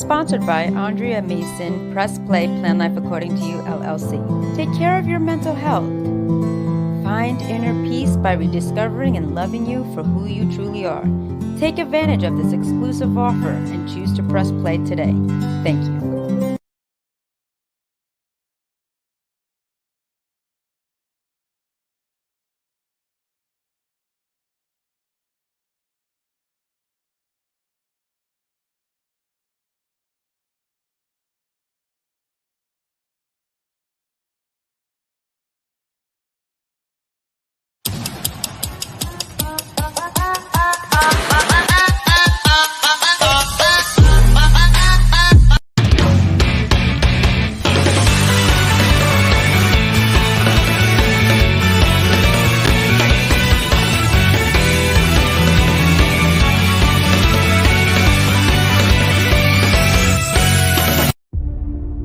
Sponsored by Andrea Mason, Press Play, Plan Life According to You, LLC. Take care of your mental health. Find inner peace by rediscovering and loving you for who you truly are. Take advantage of this exclusive offer and choose to press play today. Thank you.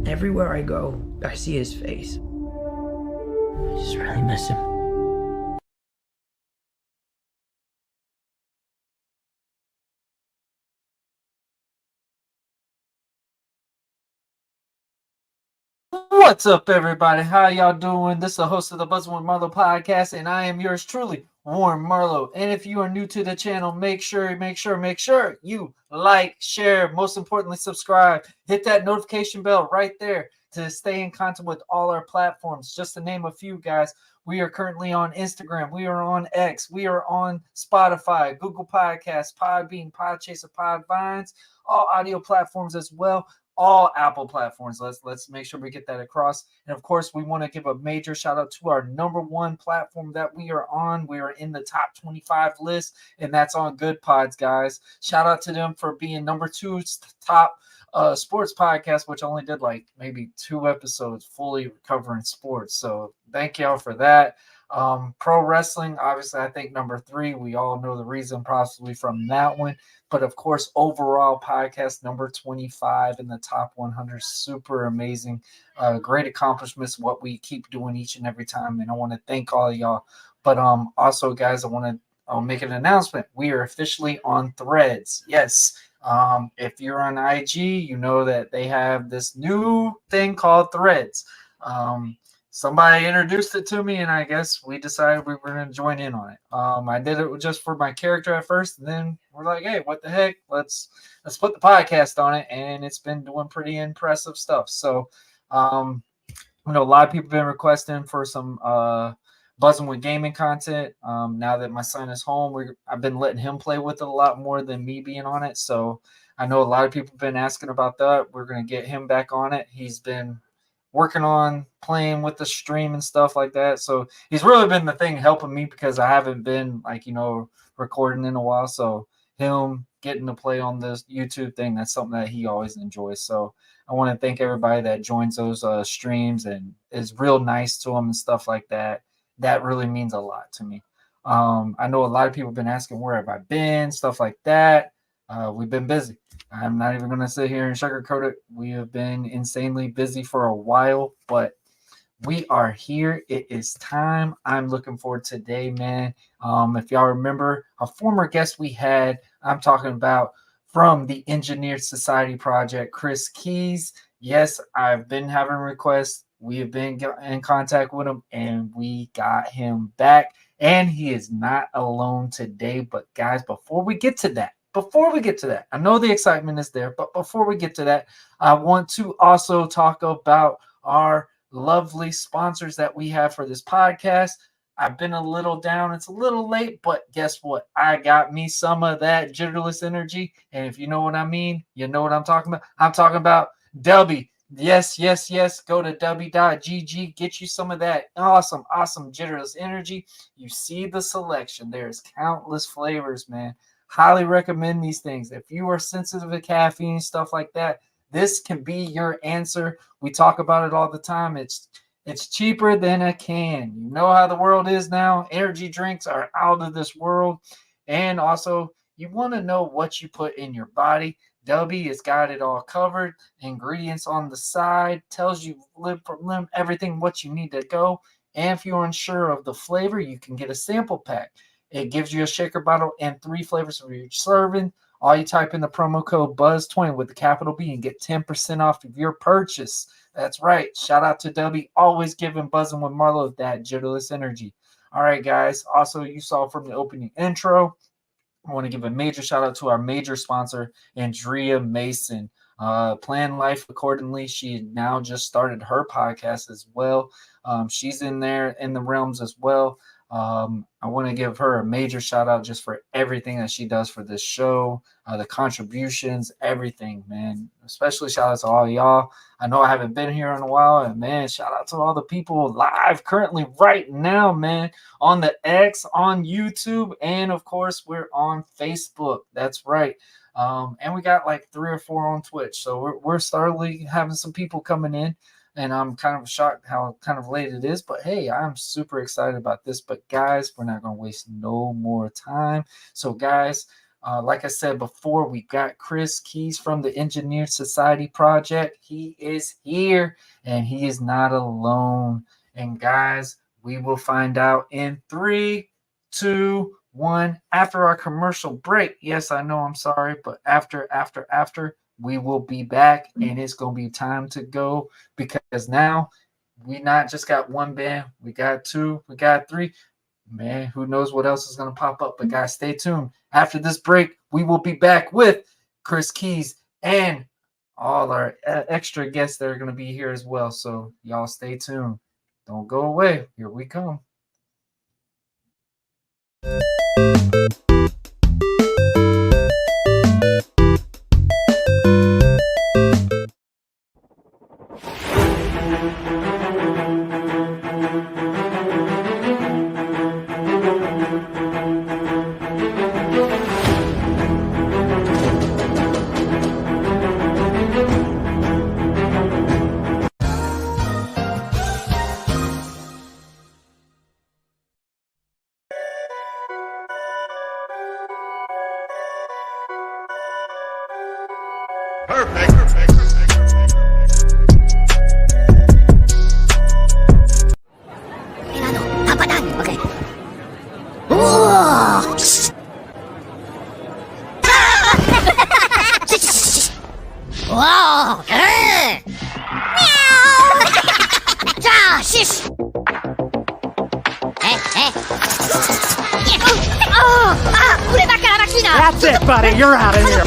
Everywhere I go, I see his face. I just really miss him. What's up, everybody? How y'all doing? This is the host of the Buzzing With Marlowe podcast, and I am yours truly, Warren Marlowe. And if you are new to the channel, make sure you like, share, most importantly, subscribe. Hit that notification bell right there to stay in contact with all our platforms. Just to name a few, guys, we are currently on Instagram. We are on X. We are on Spotify, Google Podcasts, Podbean, Podchaser, Podvines, all audio platforms as well. All Apple platforms. Let's make sure we get that across. And of course, we want to give a major shout out to our number one platform that we are on. We are in the top 25 list, and that's on Good Pods, guys. Shout out to them for being number two top sports podcast, which only did like maybe 2 episodes fully covering sports. So thank y'all for that. Pro wrestling, obviously, I think number 3. We all know the reason possibly from that one. But of course, overall podcast number 25 in the top 100. Super amazing. Great accomplishments, what we keep doing each and every time. And I want to thank all of y'all. But also, guys, I want to make an announcement. We are officially on Threads. Yes. If you're on IG, you know that they have this new thing called Threads. Somebody introduced it to me, and I guess we decided we were going to join in on it. I did it just for my character at first, and then we're like, hey, what the heck? Let's put the podcast on it, and it's been doing pretty impressive stuff. So, a lot of people have been requesting for some Buzzing with gaming content. Now that my son is home, I've been letting him play with it a lot more than me being on it. So I know a lot of people have been asking about that. We're going to get him back on it. He's been working on playing with the stream and stuff like that. So he's really been the thing helping me because I haven't been recording in a while. So him getting to play on this YouTube thing, that's something that he always enjoys. So I want to thank everybody that joins those streams and is real nice to them and stuff like that. That really means a lot to me. I know a lot of people have been asking where have I been, stuff like that. We've been busy. I'm not even going to sit here and sugarcoat it. We have been insanely busy for a while, but we are here. It is time. I'm looking forward to today, man. If y'all remember a former guest we had, I'm talking about from the Engineered Society Project, Kris Keyes. Yes, I've been having requests. We have been in contact with him, and we got him back. And he is not alone today. But guys, before we get to that, I know the excitement is there, but before we get to that, I want to also talk about our lovely sponsors that we have for this podcast. I've been a little down. It's a little late, but guess what? I got me some of that jitterless energy. And if you know what I mean, you know what I'm talking about. I'm talking about Dubby. Yes. Go to dubby.gg. Get you some of that awesome jitterless energy. You see the selection. There's countless flavors, man. Highly recommend these things. If you are sensitive to caffeine, stuff like that, this can be your answer. We talk about it all the time. It's cheaper than a can. You know how the world is now. Energy drinks are out of this world. And also, you want to know what you put in your body. Dubby has got it all covered. Ingredients on the side. Tells you limb for limb, everything what you need to go. And if you're unsure of the flavor, you can get a sample pack. It gives you a shaker bottle and 3 flavors for each serving. All you type in the promo code BUZZ20 with the capital B and get 10% off of your purchase. That's right. Shout out to Dubby, always giving Buzzing with Marlowe that jittlerless energy. All right, guys. Also, you saw from the opening intro, I want to give a major shout out to our major sponsor, Andrea Mason. Plan life accordingly. She now just started her podcast as well. She's in there in the realms as well. I want to give her a major shout out just for everything that she does for this show, the contributions, everything, man. Especially shout out to all y'all. I know I haven't been here in a while, and man, shout out to all the people live currently right now, man, on the X, on YouTube, and of course, we're on Facebook. That's right. And we got like 3 or 4 on Twitch. So we're starting having some people coming in. And I'm kind of shocked how kind of late it is. But hey, I'm super excited about this. But guys, we're not going to waste no more time. So guys, like I said before, we got Kris Keyes from the Engineer Society Project. He is here and he is not alone. And guys, we will find out in 3, 2, 1 after our commercial break. Yes, I know, I'm sorry, but after we will be back and it's gonna be time to go, because now we not just got one band, we got 2, we got 3. Man, who knows what else is gonna pop up? But guys, stay tuned. After this break, we will be back with Kris Keyes and all our extra guests that are gonna be here as well. So y'all stay tuned. Don't go away. Here we come. That's it, buddy. You're out of here.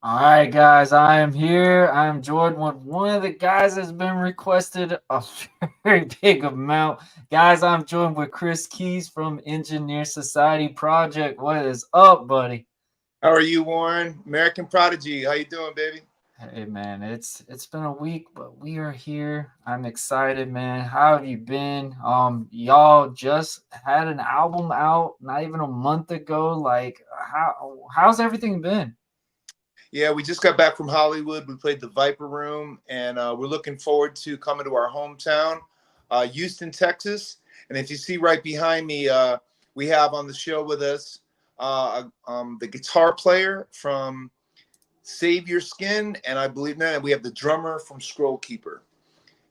All right, guys, I am here. I am Jordan with one of the guys that's been requested a very big amount. Guys, I'm joined with Kris Keyes from Engineer Society Project. What is up, buddy? How are you, Warren? American Prodigy. How you doing, baby? Hey, man, it's been a week, but we are here. I'm excited, man. How have you been? Y'all just had an album out not even a month ago. Like, how's everything been? Yeah, we just got back from Hollywood. We played the Viper Room, and we're looking forward to coming to our hometown. Houston, Texas. And if you see right behind me, we have on the show with us the guitar player from Save Your Skin, and I believe that we have the drummer from Scroll Keeper.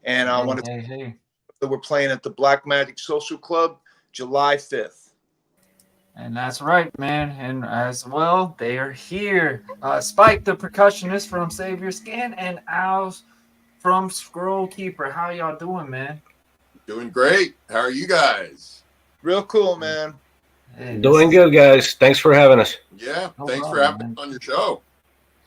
And I want to hey. that we're playing at the Black Magic Social Club July 5th. And that's right, man. And as well, they are here. Spike, the percussionist from Save Your Skin, and Al's from Scroll Keeper. How y'all doing, man? Doing great. How are you guys? Real cool, man. Hey, Doing good, guys. Thanks for having us. Yeah, No thanks for problem, having man. us on your show.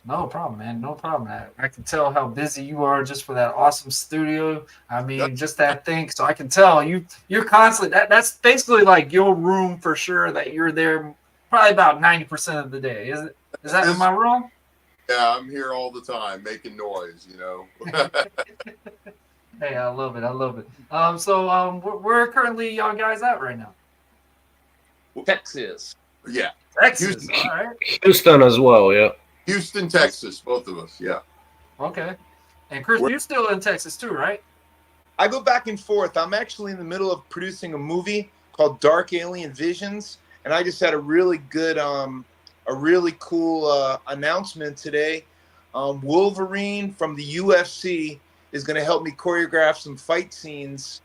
No problem, man. No problem. I can tell how busy you are just for that awesome studio. I mean, Yep. just that thing. So I can tell you're constantly. That's basically like your room for sure. That you're there probably about 90% of the day. Is that? Am I wrong? Yeah, I'm here all the time making noise, Hey, I love it. I love it. Where currently y'all guys at right now? Texas. Yeah, Texas. Houston. All right. Houston as well, yeah. Houston, Texas, both of us. Yeah. Okay. And Kris, you're still in Texas too, right? I go back and forth. I'm actually in the middle of producing a movie called Dark Alien Visions, and I just had a really good, a really cool announcement today. Wolverine from the UFC is going to help me choreograph some fight scenes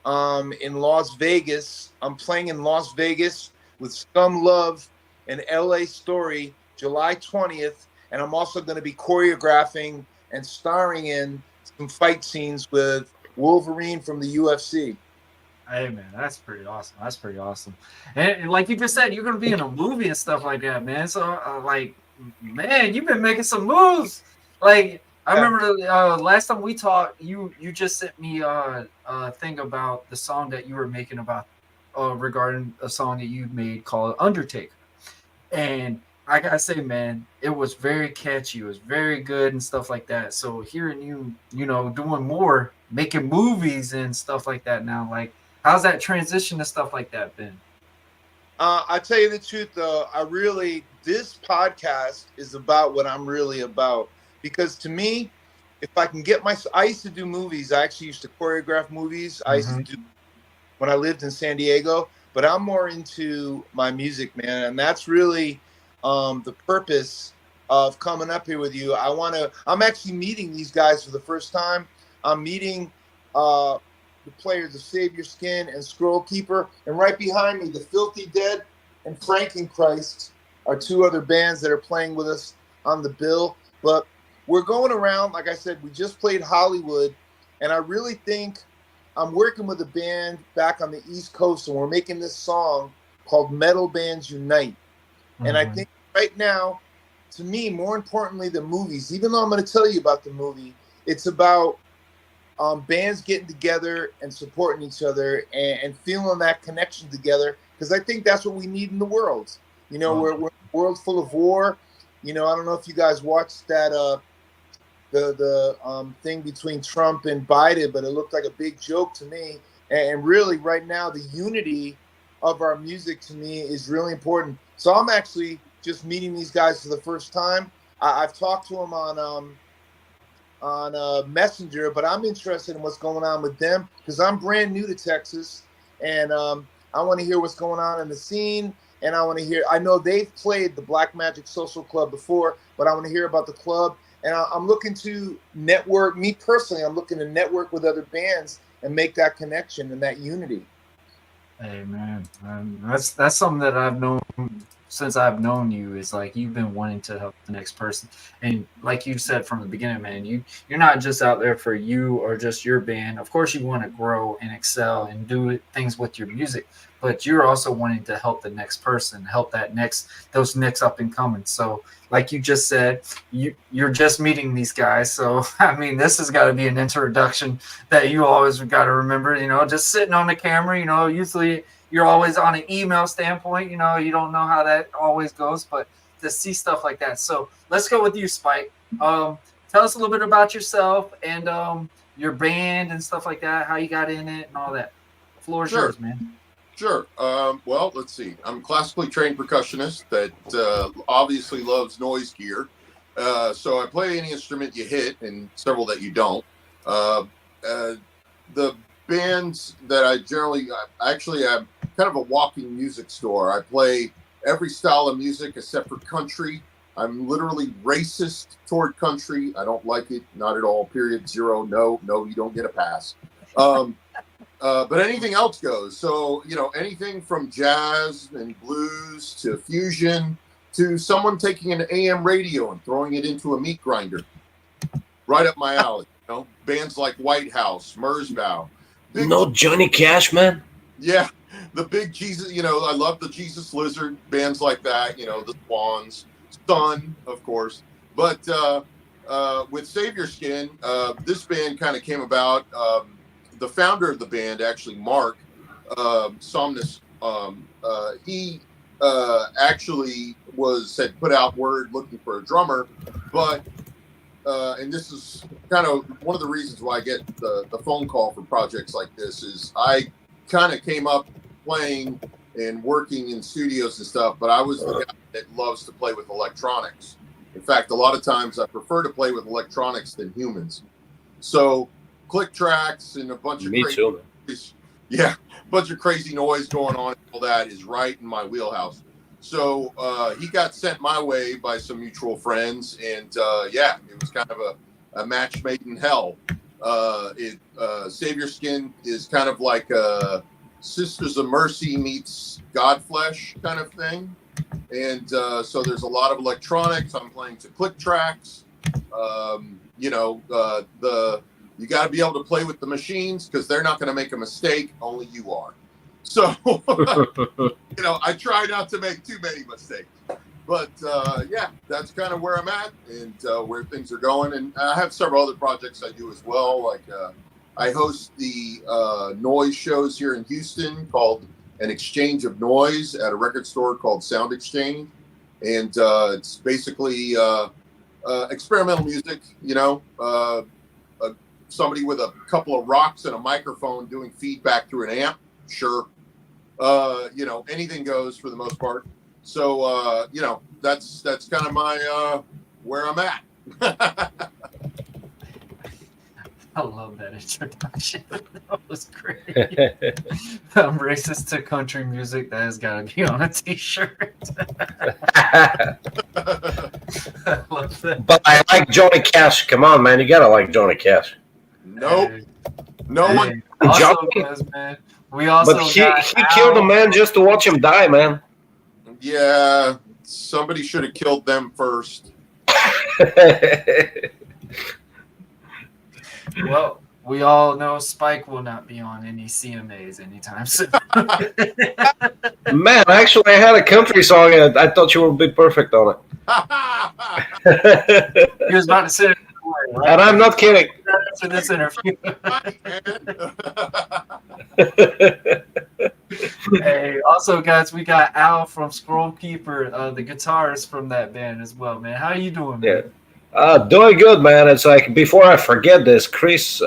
in Las Vegas. I'm playing in Las Vegas with Scum Love and LA Story July 20th, and I'm also going to be choreographing and starring in some fight scenes with Wolverine from the UFC. Hey man, that's pretty awesome. That's pretty awesome. And like you just said, you're gonna be in a movie and stuff like that, man. So man, you've been making some moves. Like I remember last time we talked, you just sent me a thing about the song that you were making about regarding a song that you made called Undertaker. And I gotta say, man, it was very catchy. It was very good and stuff like that. So hearing you, doing more, making movies and stuff like that now, like, how's that transition and stuff like that been? I tell you the truth, though, this podcast is about what I'm really about. Because to me, if I can get I used to do movies. I actually used to choreograph movies. I used to do when I lived in San Diego. But I'm more into my music, man, and that's really the purpose of coming up here with you. I'm actually meeting these guys for the first time. I'm meeting the players of Save Your Skin and Scroll Keeper, and right behind me, the Filthy Dead and Frankenchrist are two other bands that are playing with us on the bill. But we're going around, like I said, we just played Hollywood, and I really think I'm working with a band back on the East Coast, and we're making this song called Metal Bands Unite. And I think right now, to me, more importantly than movies, even though I'm going to tell you about the movie, it's about bands getting together and supporting each other and feeling that connection together, because I think that's what we need in the world. We're in a world full of war. I don't know if you guys watched that the thing between Trump and Biden, but it looked like a big joke to me. And really, right now, the unity of our music to me is really important. So I'm actually just meeting these guys for the first time. I've talked to them on Messenger, but I'm interested in what's going on with them because I'm brand new to Texas, and I want to hear what's going on in the scene. And I know they've played the Black Magic Social Club before, but I want to hear about the club. And I'm looking to network, me personally, I'm looking to network with other bands and make that connection and that unity. Hey man, that's something that I've known since I've known you, is like you've been wanting to help the next person. And like you said from the beginning, man, you're not just out there for you or just your band. Of course you want to grow and excel and do things with your music, but you're also wanting to help the next person, help those next up and coming. So like you just said, you're just meeting these guys. So I mean, this has got to be an introduction that you always got to remember, just sitting on the camera, usually you're always on an email standpoint, you don't know how that always goes, but to see stuff like that. So let's go with you, Spike. Tell us a little bit about yourself and your band and stuff like that, how you got in it and all that. The floor is yours, man. Sure. Well, let's see. I'm a classically trained percussionist that obviously loves noise gear. So I play any instrument you hit and several that you don't. The bands that I actually I'm kind of a walking music store. I play every style of music except for country. I'm literally racist toward country. I don't like it, not at all. Period. Zero. No, you don't get a pass. But anything else goes. So, anything from jazz and blues to fusion to someone taking an AM radio and throwing it into a meat grinder. Right up my alley. Bands like White House, Mersbow. No Johnny Cash, man. Yeah, the big Jesus. I love the Jesus Lizard bands like that. The Swans, Sun, of course. But with Savior Skin, this band kind of came about. The founder of the band, actually, Mark Somnus, he actually had put out word looking for a drummer, but and this is kind of one of the reasons why I get the phone call for projects like this is I kind of came up playing and working in studios and stuff, but I was the guy that loves to play with electronics. In fact, a lot of times I prefer to play with electronics than humans. So click tracks and a bunch of bunch of crazy noise going on. All that is right in my wheelhouse. So he got sent my way by some mutual friends, and it was kind of a match made in hell. Savior Skin is kind of like Sisters of Mercy meets Godflesh kind of thing, and so there's a lot of electronics. I'm playing to click tracks. You got to be able to play with the machines because they're not going to make a mistake. Only you are. So, I try not to make too many mistakes. But, that's kind of where I'm at and where things are going. And I have several other projects I do as well. Like I host the noise shows here in Houston called An Exchange of Noise at a record store called Sound Exchange. And it's basically experimental music, somebody with a couple of rocks and a microphone doing feedback through an amp. Sure. Anything goes for the most part. So, that's kind of my, where I'm at. I love that introduction. That was great. I'm racist to country music. That has got to be on a t-shirt. I love that. But I like Johnny Cash. Come on, man. You got to like Johnny Cash. Nope. No one. Also does, man. We also but he killed a man just to watch him die, man. Yeah, somebody should have killed them first. Well, we all know Spike will not be on any CMAs anytime soon. Man, actually, I had a country song and I thought you would be perfect on it. He was about to say, right? And I'm not kidding. For this interview. Hey, also, guys, we got Al from Scroll Keeper, the guitarist from that band as well, man. How are you doing, man? Yeah. Doing good, man. It's like, before I forget this, Kris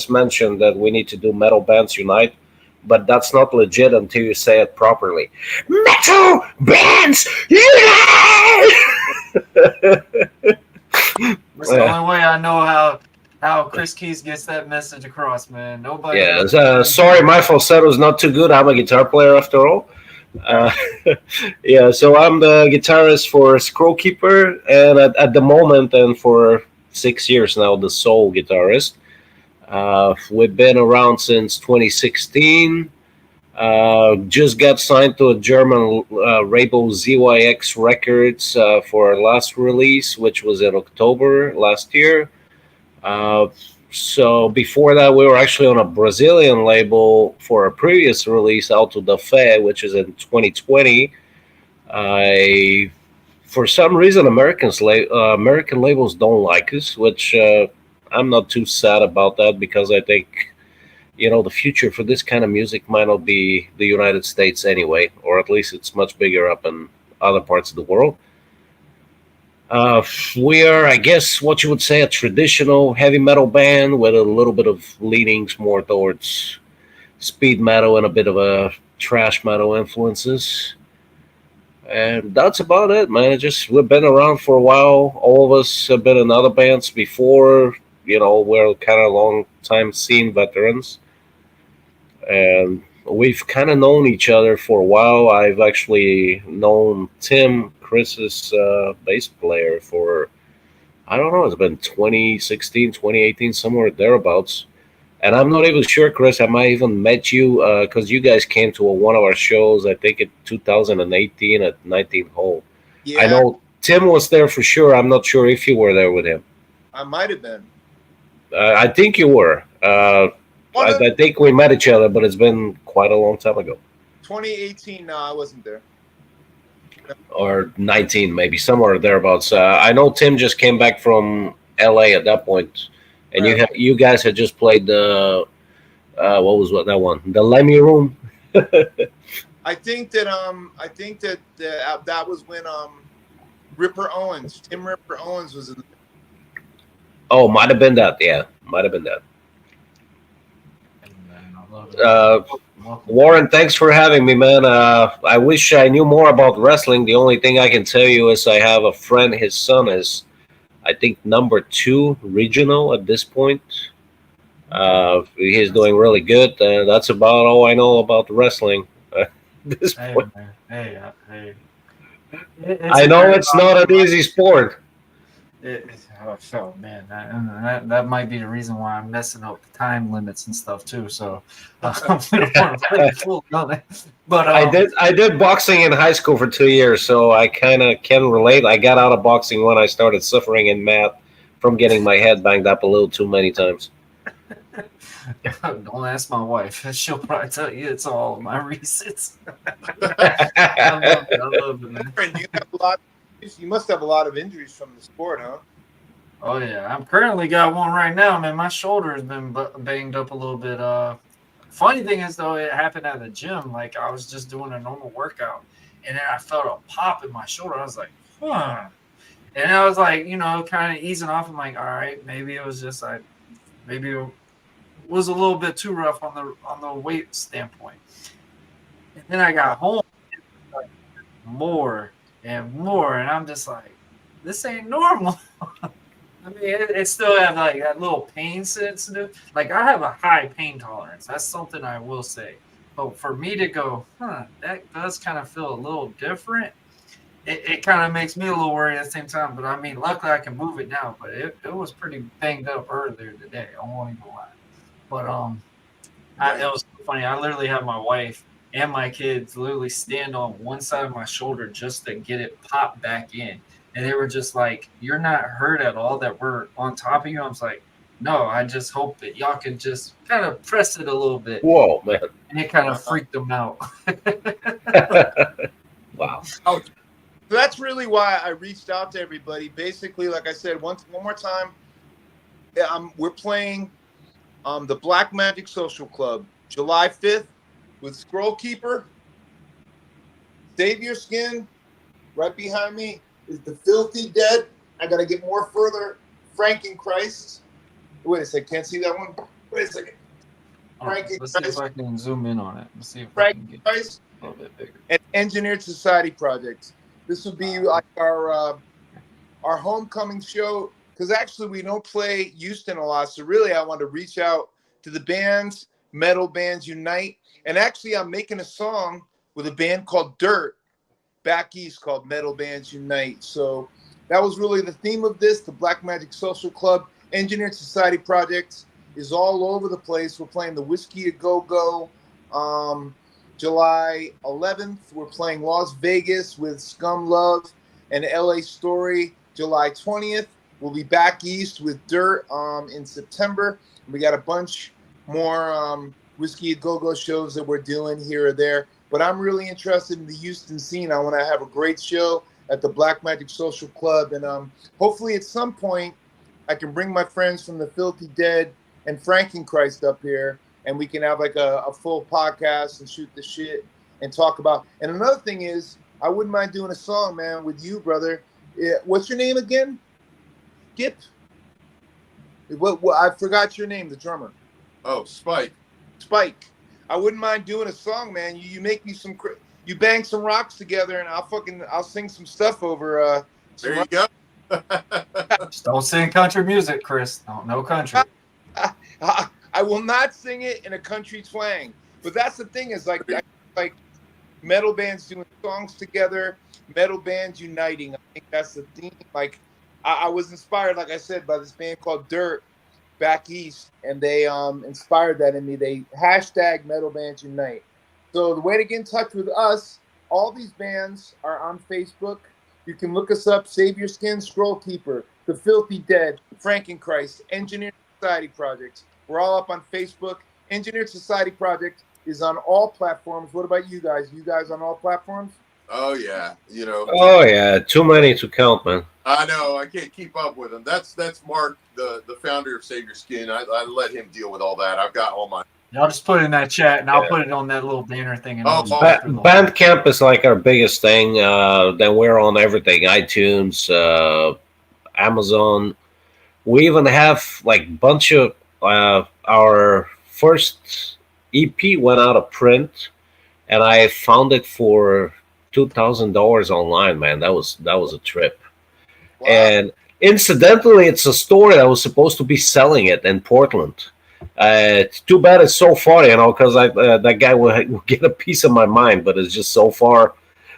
mentioned that we need to do Metal Bands Unite, but that's not legit until you say it properly. Metal Bands Unite! That's the only way I know how Kris Keyes gets that message across, man. Nobody. Yeah, sorry, my falsetto's not too good. I'm a guitar player after all. So I'm the guitarist for Scroll Keeper, and at the moment, and for 6 years now, the sole guitarist. We've been around since 2016. Just got signed to a German label, ZYX Records, for our last release, which was in October last year. So before that, we were actually on a Brazilian label for a previous release, Alto da Fé, which is in 2020. For some reason, American labels don't like us, which I'm not too sad about that, because I think, the future for this kind of music might not be the United States anyway, or at least it's much bigger up in other parts of the world. We are, I guess, what you would say, a traditional heavy metal band with a little bit of leanings more towards speed metal and a bit of a thrash metal influences. And that's about it, man. We've been around for a while. All of us have been in other bands before. We're kind of long time scene veterans. and we've kind of known each other for a while. I've actually known Tim, Chris's bass player, for I don't know. It's been 2016, 2018, somewhere thereabouts. And I'm not even sure, Chris. I might even met you because you guys came to one of our shows. I think in 2018 at 19 Hole. Yeah, I know Tim was there for sure. I'm not sure if you were there with him. I might have been. I think you were. I think we met each other, but it's been quite a long time ago. 2018. No, I wasn't there. Or 19, maybe somewhere thereabouts. I know Tim just came back from LA at that point, and Right. you guys had just played the what was that one? The Lemmy Room. I think that that was when Ripper Owens, Tim Ripper Owens was in the Oh, might have been that. Yeah, might have been that. I love it. Warren, thanks for having me, man. I wish I knew more about wrestling. The only thing I can tell you is I have a friend. His son is, I think, number 2 regional at this point. He's doing really good. That's about all I know about wrestling at this Hey, point. man. Hey. I know it's not an easy sport. Oh man, that might be the reason why I'm messing up the time limits and stuff too. So I'm gonna want to play full on it. But I did boxing in high school for 2 years, so I kind of can relate. I got out of boxing when I started suffering in math from getting my head banged up a little too many times. Don't ask my wife. She'll probably tell you it's all of my reasons. I love it, man. You must have a lot of injuries from the sport, huh? Oh yeah, I'm currently got one right now, man. My shoulder has been banged up a little bit. Funny thing is though, it happened at the gym. Like I was just doing a normal workout, and then I felt a pop in my shoulder. I was like, huh. And I was like, kind of easing off. I'm like, all right, maybe it was just maybe it was a little bit too rough on the weight standpoint. And then I got home, like, more and more, and I'm just like, this ain't normal. I mean, it still have like that little pain sensitive. Like I have a high pain tolerance. That's something I will say. But for me to go, that does kind of feel a little different. It kind of makes me a little worried at the same time. But I mean, luckily I can move it now. But it was pretty banged up earlier today. I won't even lie. But it was funny. I literally have my wife and my kids literally stand on one side of my shoulder just to get it popped back in. And they were just like, you're not hurt at all that we're on top of you? I was like, no, I just hope that y'all can just kind of press it a little bit. Whoa, man. And it kind of freaked them out. Wow. So that's really why I reached out to everybody. Basically, like I said, one more time, we're playing the Black Magic Social Club, July 5th, with Scroll Keeper, Save Your Skin. Right behind me is the Filthy Dead. I gotta get more further. Frankenchrist. Wait a second, can't see that one. Wait a second. Let's see if I can zoom in on it. Let's see if I can get a little bit bigger. And Engineered Society Projects. This will be like our homecoming show, because actually we don't play Houston a lot. So really, I want to reach out to the bands, Metal Bands Unite, and actually I'm making a song with a band called Dirt back east called Metal Bands Unite. So that was really the theme of this. The Black Magic Social Club, Engineered Society Projects is all over the place. We're playing the Whiskey A Go Go. July 11th, we're playing Las Vegas with Scum Love and LA Story. July 20th, we'll be back east with Dirt in September. We got a bunch more Whiskey A Go Go shows that we're doing here or there. But I'm really interested in the Houston scene. I want to have a great show at the Black Magic Social Club. And hopefully at some point, I can bring my friends from the Filthy Dead and Frankenchrist up here, and we can have like a full podcast and shoot the shit and talk about. And another thing is, I wouldn't mind doing a song, man, with you, brother. What's your name again? Skip? What, I forgot your name, the drummer. Oh, Spike. Spike. I wouldn't mind doing a song, man. You make me you bang some rocks together, and I'll sing some stuff over. There you go. Just don't sing country music, Chris. No country. I will not sing it in a country twang, But that's the thing is like metal bands doing songs together, metal bands uniting. I think that's the theme. Like I was inspired, like I said, by this band called Dirt back east, and they inspired that in me. They hashtag metal bands unite. So the way to get in touch with us, all these bands are on Facebook. You can look us up: Save Your Skin, Scroll Keeper, The Filthy Dead, Frankenchrist, Engineered Society Projects. We're all up on Facebook. Engineered Society Project is on all platforms. What about you guys? You guys on all platforms? Oh yeah, Oh yeah, too many to count, man. I know, I can't keep up with them. That's Mark, the founder of Save Your Skin. I let him deal with all that. I've got all my. Y'all just put it in that chat, and I'll put it on that little banner thing. And Bandcamp is like our biggest thing. Then we're on everything: iTunes, Amazon. We even have like bunch of our first EP went out of print, and I found it for $2,000 online. Man, that was a trip. Wow. And incidentally, it's a store that was supposed to be selling it in Portland. It's too bad it's so far, because that guy will get a piece of my mind, but it's just so far.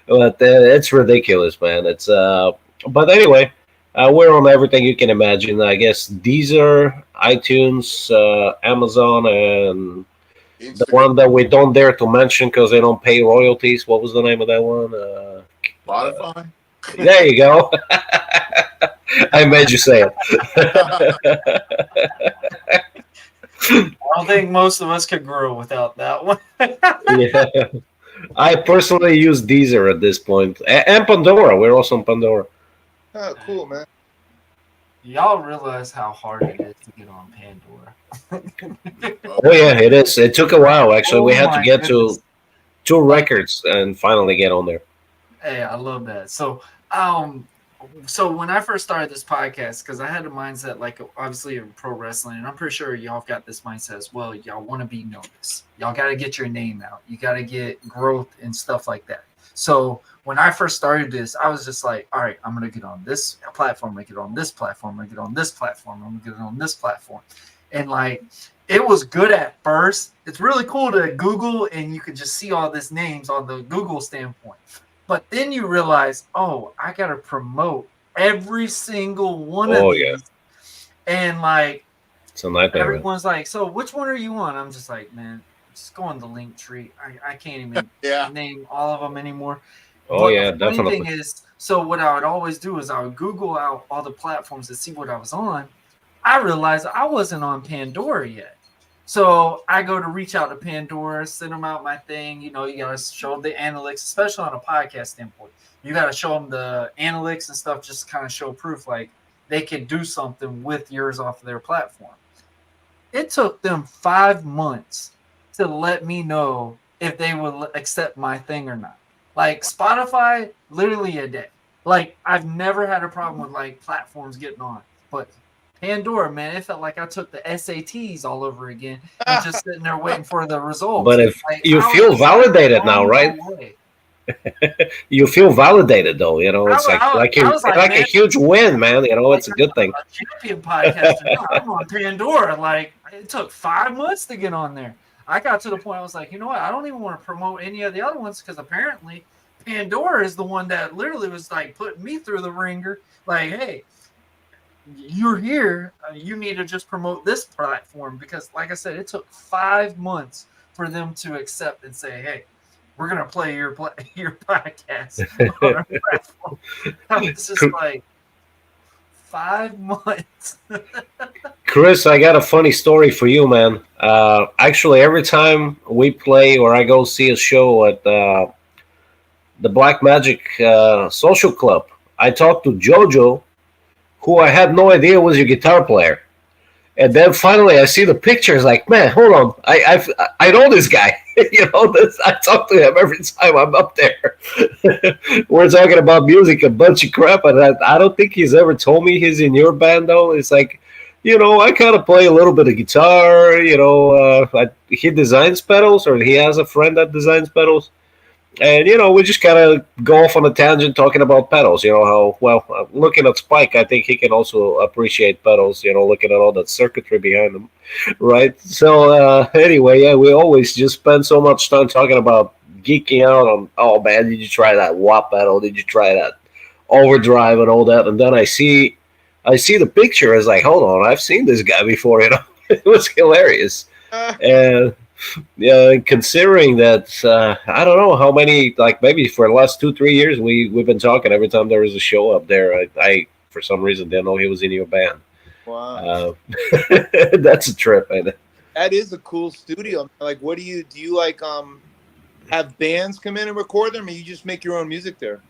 But it's ridiculous, man. It's but anyway, we're on everything you can imagine. I guess Deezer, iTunes, Amazon, and Instagram. The one that we don't dare to mention because they don't pay royalties. What was the name of that one? Spotify. There you go. I made you say it. I don't think most of us could grow without that one. Yeah. I personally use Deezer at this point. And Pandora. We're also on Pandora. Oh, cool, man. Y'all realize how hard it is to get on Pandora. Oh, yeah, it is. It took a while, actually. We had to get to 2 records and finally get on there. Hey, I love that. So when I first started this podcast, because I had a mindset, like obviously in pro wrestling, and I'm pretty sure y'all got this mindset as well. Y'all want to be noticed. Y'all got to get your name out. You got to get growth and stuff like that. So when I first started this, I was just like, all right, I'm going to get on this platform. I'm going to get on this platform. I'm going to get on this platform. I'm going to get on this platform. And like, it was good at first. It's really cool to Google and you can just see all these names on the Google standpoint. But then you realize, oh, I got to promote every single one of these. Yeah. And like, it's a nightmare. Everyone's like, so which one are you on? I'm just like, man, just go on the link tree. I can't even name all of them anymore. Oh, but yeah, definitely. The thing is, so what I would always do is I would Google out all the platforms to see what I was on. I realized I wasn't on Pandora yet. So I go to reach out to Pandora, send them out my thing. You got to show the analytics, especially on a podcast standpoint. You got to show them the analytics and stuff, just to kind of show proof like they can do something with yours off of their platform. It took them 5 months to let me know if they would accept my thing or not. Like Spotify, literally a day. Like I've never had a problem with like platforms getting on, but Pandora, man, it felt like I took the SATs all over again and just sitting there waiting for the results. But if like, you feel validated now, right? You feel validated though, it's like a huge win, man. It's a good thing. A champion podcaster. I'm on Pandora. Like it took 5 months to get on there. I got to the point I was like, you know what? I don't even want to promote any of the other ones because apparently Pandora is the one that literally was like putting me through the ringer. Like, hey, you're here. You need to just promote this platform because, like I said, it took 5 months for them to accept and say, hey, we're going to play your podcast on our platform. It's just like 5 months. Kris, I got a funny story for you, man. Actually, every time we play or I go see a show at the Black Magic Social Club, I talk to JoJo, who I had no idea was your guitar player. And then finally I see the pictures like, man, hold on. I know this guy. I talk to him every time I'm up there. We're talking about music, a bunch of crap. And I don't think he's ever told me he's in your band, though. It's like, I kind of play a little bit of guitar. He designs pedals, or he has a friend that designs pedals. And we just kind of go off on a tangent talking about pedals. How well looking at Spike, I think he can also appreciate pedals. Looking at all that circuitry behind them, right? So anyway, yeah, we always just spend so much time talking about geeking out on. Oh man, did you try that wah pedal? Did you try that overdrive and all that? And then I see the picture. I was like, hold on, I've seen this guy before. It was hilarious. And yeah, considering that, I don't know how many, like maybe for the last 2-3 years, we've been talking every time there was a show up there. I for some reason didn't know he was in your band. Wow. That's a trip, man. That is a cool studio. Like, what do you like? Have bands come in and record them, or you just make your own music there?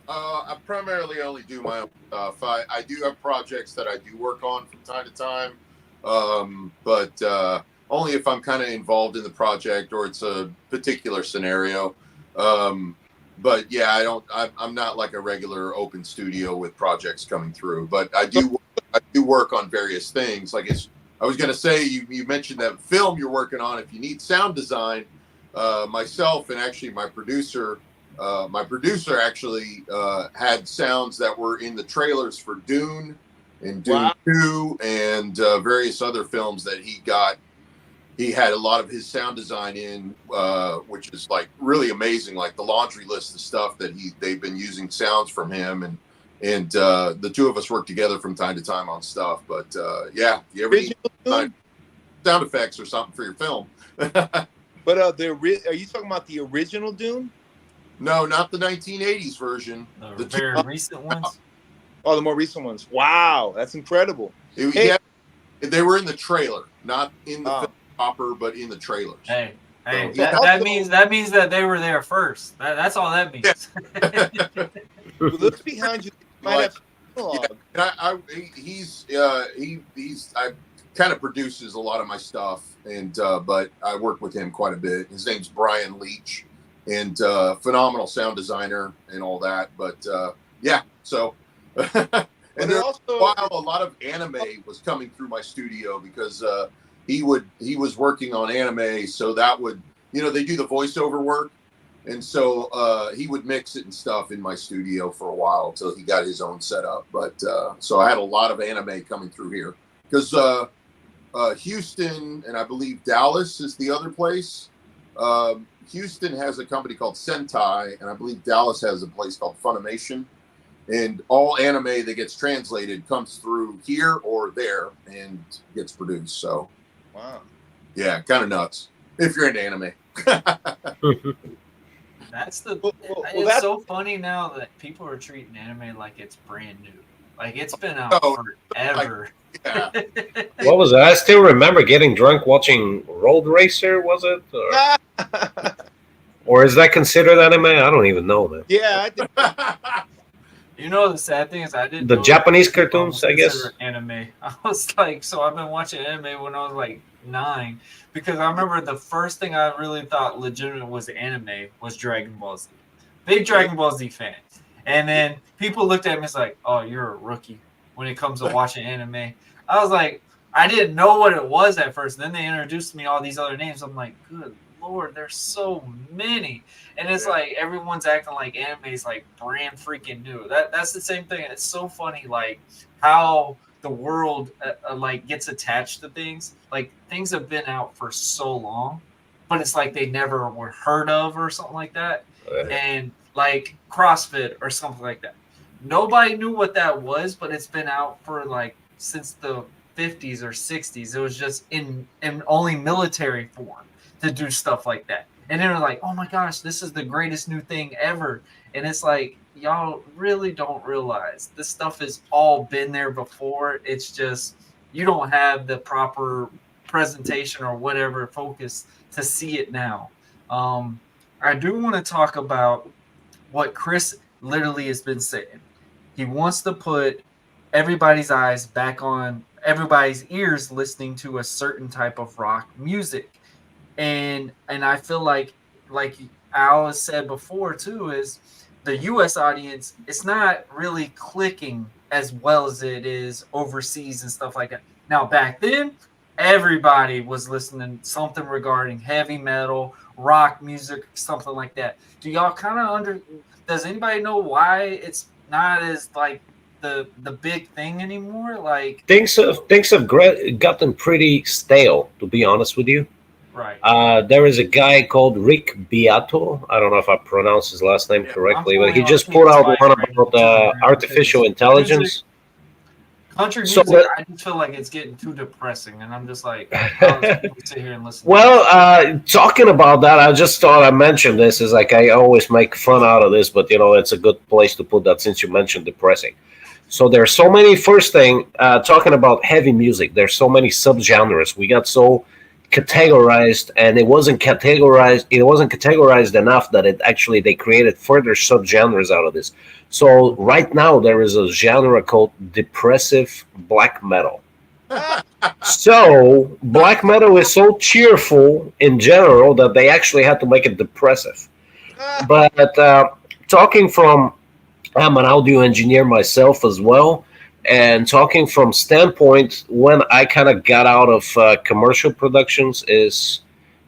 I primarily only do my own stuff. I do have projects that I do work on from time to time, but only if I'm kind of involved in the project or it's a particular scenario. But yeah, I'm not like a regular open studio with projects coming through. But I do work on various things. Like I was going to say, you mentioned that film you're working on. If you need sound design, myself and actually my producer actually had sounds that were in the trailers for Dune and Dune 2 and various other films that he got. He had a lot of his sound design in, which is like really amazing. Like the laundry list of stuff that they've been using sounds from him, and the two of us work together from time to time on stuff. But yeah, if you ever need sound effects or something for your film. But are you talking about the original Dune? No, not the 1980s version. The very recent ones. Oh, the more recent ones. Wow, that's incredible. Yeah, they were in the trailer, not in the film proper, but in the trailers. Hey, So, that means that they were there first. That's all that means. Yeah. Who looks behind you? Might have dialogue. Yeah, he's kind of produces a lot of my stuff, and but I work with him quite a bit. His name's Brian Leach, and phenomenal sound designer and all that. But yeah, so and there also while a lot of anime was coming through my studio because he was working on anime, so that would they do the voiceover work. And so he would mix it and stuff in my studio for a while until he got his own setup. But so I had a lot of anime coming through here because Houston and I believe Dallas is the other place. Houston has a company called Sentai, and I believe Dallas has a place called Funimation. And all anime that gets translated comes through here or there and gets produced. So, wow, yeah, kind of nuts if you're into anime. That's the. Well, it's that's so funny now that people are treating anime like it's brand new. Like it's been out forever. Yeah. What was it? I still remember getting drunk watching Road Racer. Was it? Or is that considered anime? I don't even know, man. Yeah, I think You know, the sad thing is I didn't The know Japanese that people cartoons, I guess. consider anime. I was like, so I've been watching anime when I was like 9 because I remember the first thing I really thought legitimate was anime was Dragon Ball Z. Big Dragon Ball Z fan. And then people looked at me as like, oh, you're a rookie when it comes to watching anime. I was like, I didn't know what it was at first. Then they introduced me all these other names. I'm like, good Lord, there's so many. And it's like everyone's acting like anime is like brand freaking new. That's the same thing. It's so funny, like how the world like gets attached to things. Like things have been out for so long, but it's like they never were heard of or something like that. And like CrossFit or something like that. Nobody knew what that was, but it's been out for like since the 50s or 60s. It was just in only military form to do stuff like that. And they were like, oh my gosh, this is the greatest new thing ever. And it's like, y'all really don't realize this stuff has all been there before. It's just you don't have the proper presentation or whatever focus to see it now. I do want to talk about what Kris literally has been saying. He wants to put everybody's eyes back on everybody's ears listening to a certain type of rock music. And I feel like Al has said before too, is the U.S. audience, it's not really clicking as well as it is overseas and stuff like that. Now back then, everybody was listening something regarding heavy metal, rock music, something like that. Do y'all kind of does anybody know why it's not as like the big thing anymore? Like things have gotten pretty stale, to be honest with you. right. There is a guy called Rick Beato. I don't know if I pronounced his last name correctly, but he just put out one about artificial intelligence. Country So music, I just feel like it's getting too depressing, and I'm just like, how does people sit here and listen? Well, talking about that, I just thought I mentioned this. Is like I always make fun out of this, but it's a good place to put that since you mentioned depressing. So there's so many. First thing, talking about heavy music, there's so many subgenres. We got so categorized, and it wasn't categorized. It wasn't categorized enough that they created further subgenres out of this. So right now there is a genre called depressive black metal. So black metal is so cheerful in general that they actually had to make it depressive. But talking from, I'm an audio engineer myself as well, and talking from standpoint when I kind of got out of commercial productions is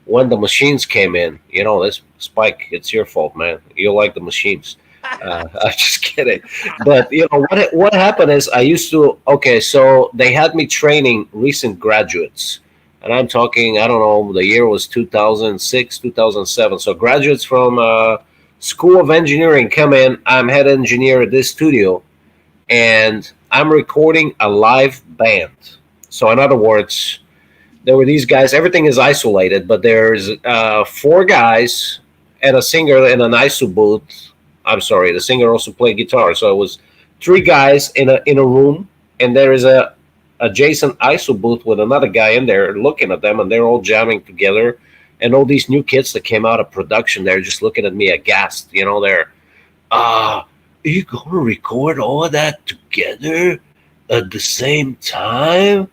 when the machines came in. This Spike, it's your fault, man. You like the machines. I'm just kidding. But what happened is I used to. Okay, so they had me training recent graduates, and I'm talking. I don't know. The year was 2006, 2007. So graduates from School of Engineering come in. I'm head engineer at this studio, and I'm recording a live band. So in other words, there were these guys. Everything is isolated, but there's 4 guys and a singer in an ISO booth. I'm sorry, the singer also played guitar. So it was 3 guys in a room, and there is a adjacent ISO booth with another guy in there looking at them, and they're all jamming together. And all these new kids that came out of production, they're just looking at me aghast. They're, are you going to record all of that together at the same time?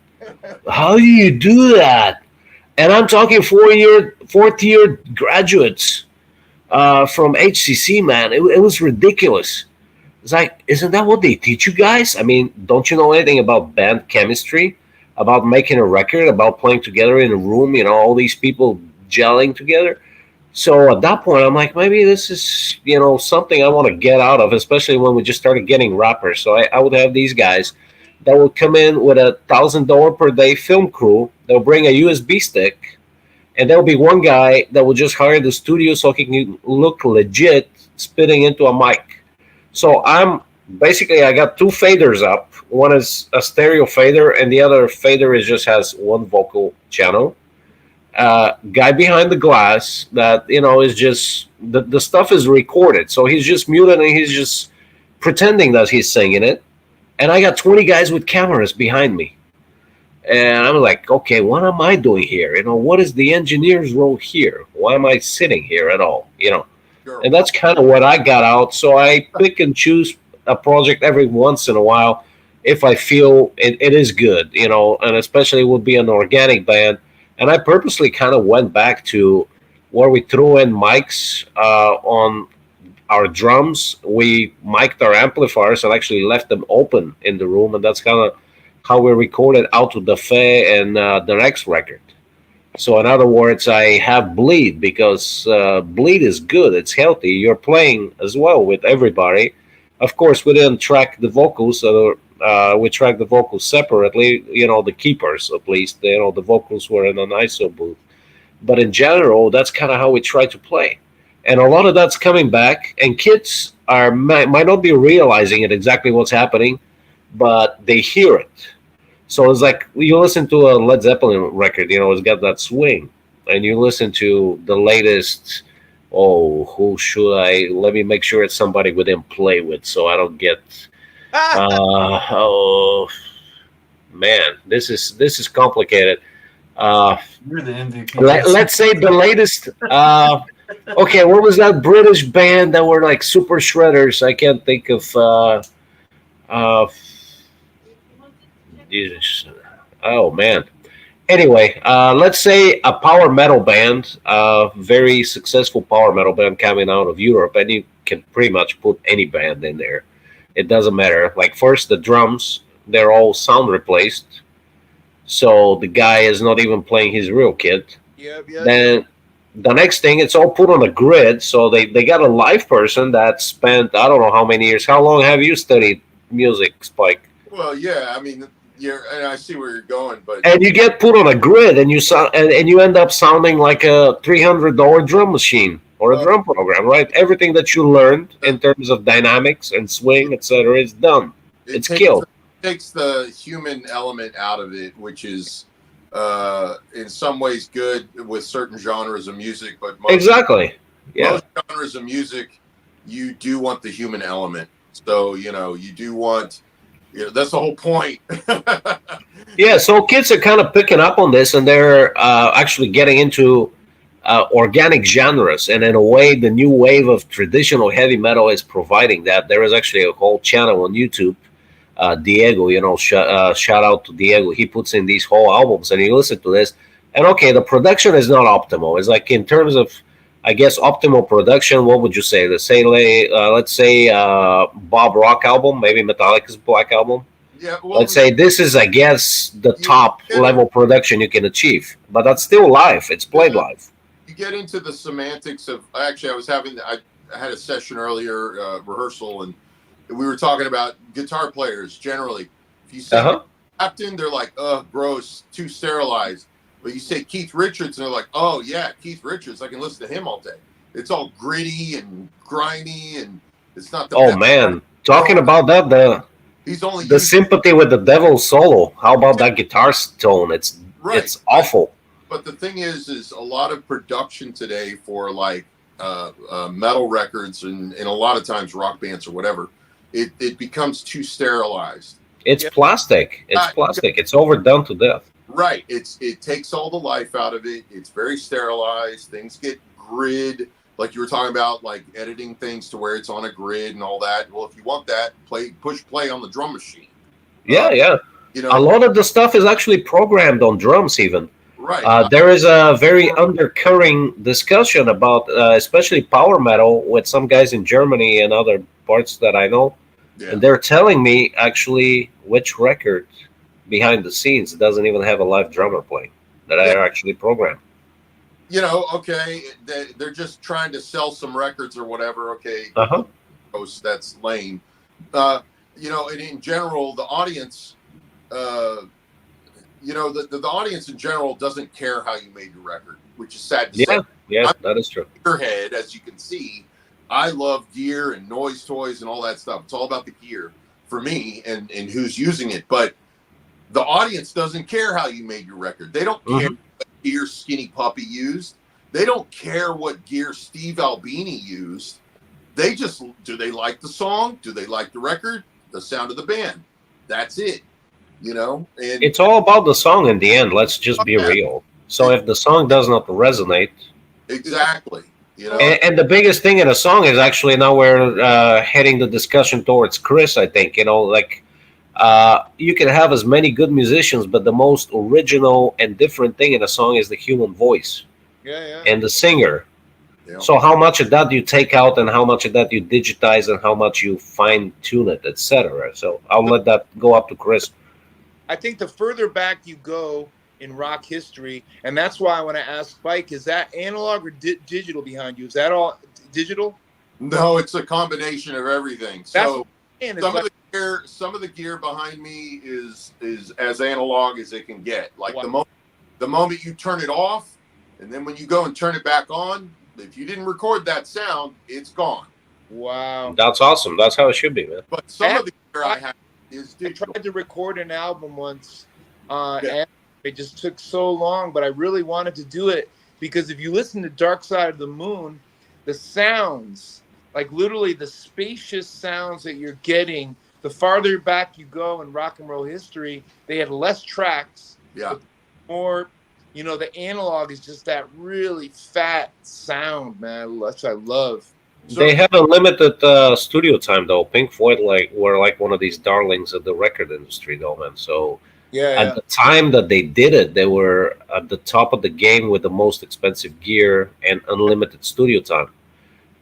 How do you do that? And I'm talking fourth year graduates. From HCC, man, it was ridiculous. It's like, isn't that what they teach you guys? I mean, don't you know anything about band chemistry, about making a record, about playing together in a room? All these people gelling together. So at that point, I'm like, maybe this is something I want to get out of, especially when we just started getting rappers. So I would have these guys that will come in with $1,000 per day film crew. They'll bring a USB stick. And there'll be one guy that will just hire the studio so he can look legit spitting into a mic. So I got 2 faders up. One is a stereo fader, and the other fader just has one vocal channel. Guy behind the glass that, is just, the stuff is recorded. So he's just muted and he's just pretending that he's singing it. And I got 20 guys with cameras behind me. And I'm like, okay, what am I doing here? What is the engineer's role here? Why am I sitting here at all? Sure. And that's kind of what I got out. So I pick and choose a project every once in a while if I feel it is good, and especially it would be an organic band. And I purposely kind of went back to where we threw in mics on our drums. We mic'd our amplifiers and actually left them open in the room. And that's kind of how we recorded Auto da Fe and the next record. So in other words, I have bleed because bleed is good. It's healthy. You're playing as well with everybody. Of course, we didn't track the vocals. We tracked the vocals separately. The keepers, at least. The vocals were in an ISO booth. But in general, that's kind of how we try to play. And a lot of that's coming back. And kids might not be realizing it exactly what's happening, but they hear it. So it's like you listen to a Led Zeppelin record, it's got that swing. And you listen to the latest, who should I? Let me make sure it's somebody we didn't play with so I don't get. Oh, man, this is complicated. You're the MVP. Let's say the latest. Okay, what was that British band that were like super shredders? I can't think of. Jesus. Oh man. Anyway, let's say a power metal band, very successful power metal band coming out of Europe, and you can pretty much put any band in there. It doesn't matter. Like first, the drums, they're all sound replaced. so the guy is not even playing his real kit. Yeah. Then the next thing, it's all put on a grid, so they got a live person that spent I don't know how many years. How long have you studied music, Spike? Well, yeah, I mean, and I see where you're going, but And you get put on a grid, and you sound, and you end up sounding like a $300 drum machine or a Well- drum program, right? Everything that you learned in terms of dynamics and swing, etc., is done. It's killed. takes the human element out of it, which is in some ways good with certain genres of music, but Exactly. Yeah. most genres of music, you do want the human element. So, you do want, that's the whole point. Yeah, so kids are kind of picking up on this, and they're actually getting into organic genres. And in a way, the new wave of traditional heavy metal is providing that. There is actually a whole channel on YouTube, Diego, shout out to Diego. He puts in these whole albums, and you listen to this. And okay, the production is not optimal. It's like in terms of, I guess, optimal production, what would you say? Let's say Bob Rock album, maybe Metallica's Black Album. Yeah, well, Let's say this is, I guess, the top level production you can achieve, but that's still live. It's played live. You get into the semantics of. Actually, I had a session earlier, rehearsal, and we were talking about guitar players generally. If you say Captain, they're like, gross, too sterilized. But you say Keith Richards, and they're like, oh yeah, Keith Richards. I can listen to him all day. It's all gritty and grimy, and it's not the. Oh man, talking about that, he's only the sympathy with the devil solo. How about that guitar tone? It's awful. But the thing is a lot of production today for like metal records and a lot of times rock bands or whatever, it becomes too sterilized. It's plastic. It's plastic. It's overdone to death. Right. It takes all the life out of it. It's very sterilized. Things get grid. Like you were talking about, like editing things to where it's on a grid and all that. Well, if you want that, push play on the drum machine. Yeah. A lot of the stuff is actually programmed on drums even. Right. There is a very undercurring discussion about especially power metal with some guys in Germany and other parts that I know. Yeah. And they're telling me actually which record behind the scenes doesn't even have a live drummer playing that are actually programmed. Okay, they're just trying to sell some records or whatever. Okay, that's lame. And in general, the audience, the audience in general doesn't care how you made your record, which is sad to say. Yeah, that is true. Your head, as you can see, I love gear and noise toys and all that stuff. It's all about the gear for me and who's using it. But the audience doesn't care how you made your record. They don't care what gear Skinny Puppy used. They don't care what gear Steve Albini used. They just, do they like the song? Do they like the record? The sound of the band? That's it. And it's all about the song in the end. Let's just be real. So if the song does not resonate, exactly. And the biggest thing in a song is actually, now we're heading the discussion towards Kris. I think you can have as many good musicians, but the most original and different thing in a song is the human voice. And the singer. So how much of that you take out and how much of that you digitize and how much you fine tune it, etc. So I'll let that go up to Kris. I think the further back you go in rock history, and that's why I want to ask Spike, is that analog or digital behind you? Is that all digital? No, it's a combination of everything. So some of the gear behind me is as analog as it can get. Like the moment you turn it off, and then when you go and turn it back on, if you didn't record that sound, it's gone. Wow. That's awesome. That's how it should be, man. But some of the gear I have is digital. I tried to record an album once, and it just took so long, but I really wanted to do it because if you listen to Dark Side of the Moon, the sounds, like literally the spacious sounds that you're getting, the farther back you go in rock and roll history, they had less tracks. Yeah. More, the analog is just that really fat sound, man. Which I love. They have a limited studio time, though. Pink Floyd were like one of these darlings of the record industry, though, man. So at the time that they did it, they were at the top of the game with the most expensive gear and unlimited studio time.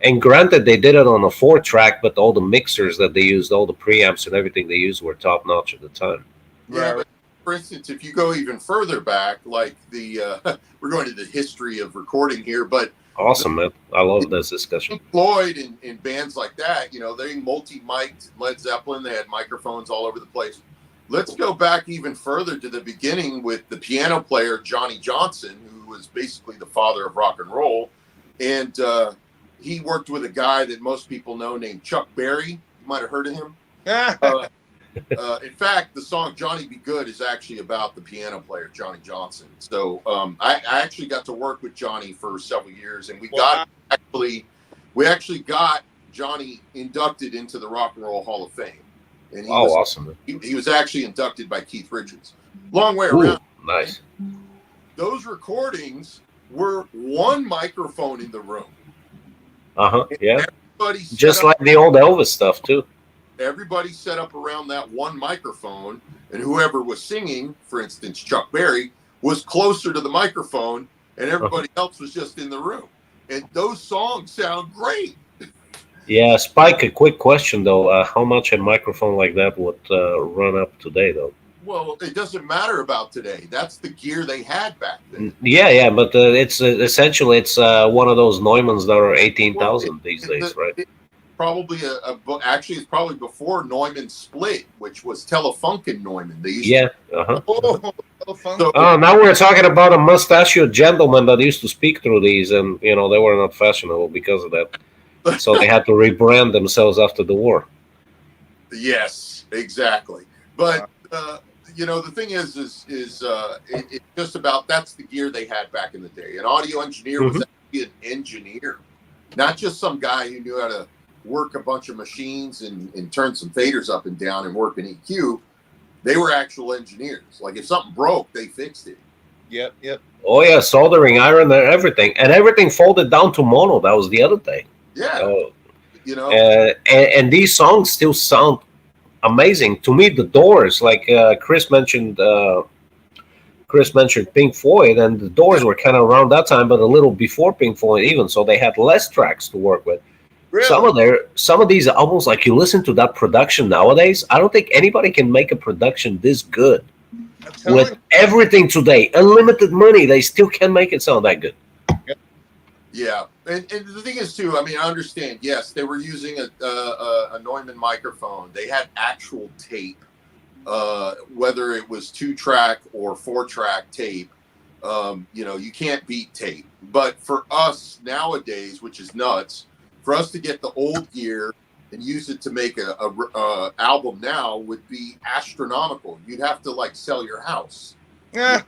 And granted, they did it on a 4-track, but all the mixers that they used, all the preamps and everything they used were top notch at the time. Yeah, but for instance, if you go even further back, like we're going to the history of recording here, but awesome, man. I love this discussion. Pink Floyd and bands like that, they multi-mic'd. Led Zeppelin, they had microphones all over the place. Let's go back even further to the beginning with the piano player Johnny Johnson, who was basically the father of rock and roll. And he worked with a guy that most people know named Chuck Berry. You might have heard of him. In fact, the song Johnny Be Good is actually about the piano player Johnny Johnson. So I actually got to work with Johnny for several years, and we actually got Johnny inducted into the Rock and Roll Hall of Fame. And he was awesome. He was actually inducted by Keith Richards. Long way around. Nice. Those recordings were one microphone in the room. Yeah. Just like the old Elvis stuff too. Everybody set up around that one microphone, and whoever was singing, for instance, Chuck Berry, was closer to the microphone, and everybody else was just in the room. And those songs sound great. Yeah, Spike, a quick question though. How much a microphone like that would run up today though? Well, it doesn't matter about today. That's the gear they had back then. Yeah, but it's essentially it's one of those Neumanns that are 18,000 these days, right? Probably actually it's probably before Neumann split, which was Telefunken Neumann. They used now we're talking about a mustachioed gentleman that used to speak through these, and they were not fashionable because of that. So they had to rebrand themselves after the war. Yes, exactly. But the thing is it's just about that's the gear they had back in the day. An audio engineer was actually an engineer, not just some guy who knew how to work a bunch of machines and turn some faders up and down and work an EQ. They were actual engineers. Like if something broke, they fixed it. Yep. Oh yeah, soldering iron and everything, and everything folded down to mono. That was the other thing. Yeah, and these songs still sound amazing to me. The Doors, like Kris mentioned Pink Floyd, and the Doors were kind of around that time, but a little before Pink Floyd even. So they had less tracks to work with. Really? Some of these albums, like you listen to that production nowadays, I don't think anybody can make a production this good with everything today. Unlimited money, they still can't make it sound that good. Yeah, and the thing is too. I mean, I understand. Yes, they were using a Neumann microphone. They had actual tape, whether it was 2-track or 4-track tape. You can't beat tape. But for us nowadays, which is nuts, for us to get the old gear and use it to make a album now would be astronomical. You'd have to sell your house. Yeah.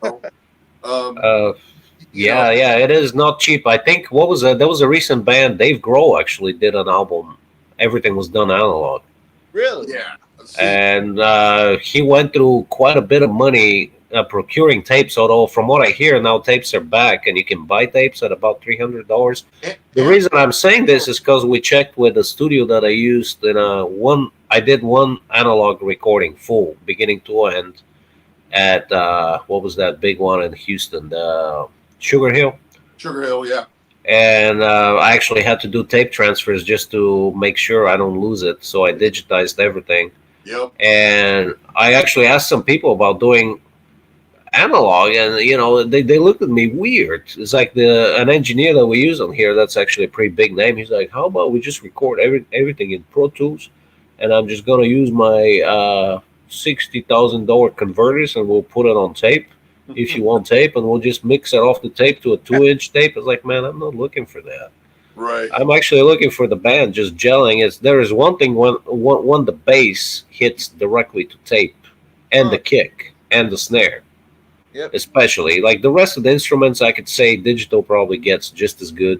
Yeah, it is not cheap. I think there was a recent band, Dave Grohl actually did an album. Everything was done analog. Really? Yeah. And he went through quite a bit of money procuring tapes, although from what I hear now tapes are back and you can buy tapes at about $300. The reason I'm saying this is because we checked with the studio that I used in I did one analog recording full beginning to end at what was that big one in Houston, Sugar Hill, yeah. And I actually had to do tape transfers just to make sure I don't lose it, so I digitized everything. Yep. And I actually asked some people about doing analog, and they looked at me weird. It's like an engineer that we use on here, that's actually a pretty big name. He's like, how about we just record everything in Pro Tools, and I'm just gonna use my $60,000 converters, and we'll put it on tape if you want tape, and we'll just mix it off the tape to a 2-inch tape. It's like, man, I'm not looking for that. Right. I'm actually looking for the band just gelling. There is one thing when the bass hits directly to tape, and the kick and the snare. Yep. Especially like the rest of the instruments, I could say digital probably gets just as good,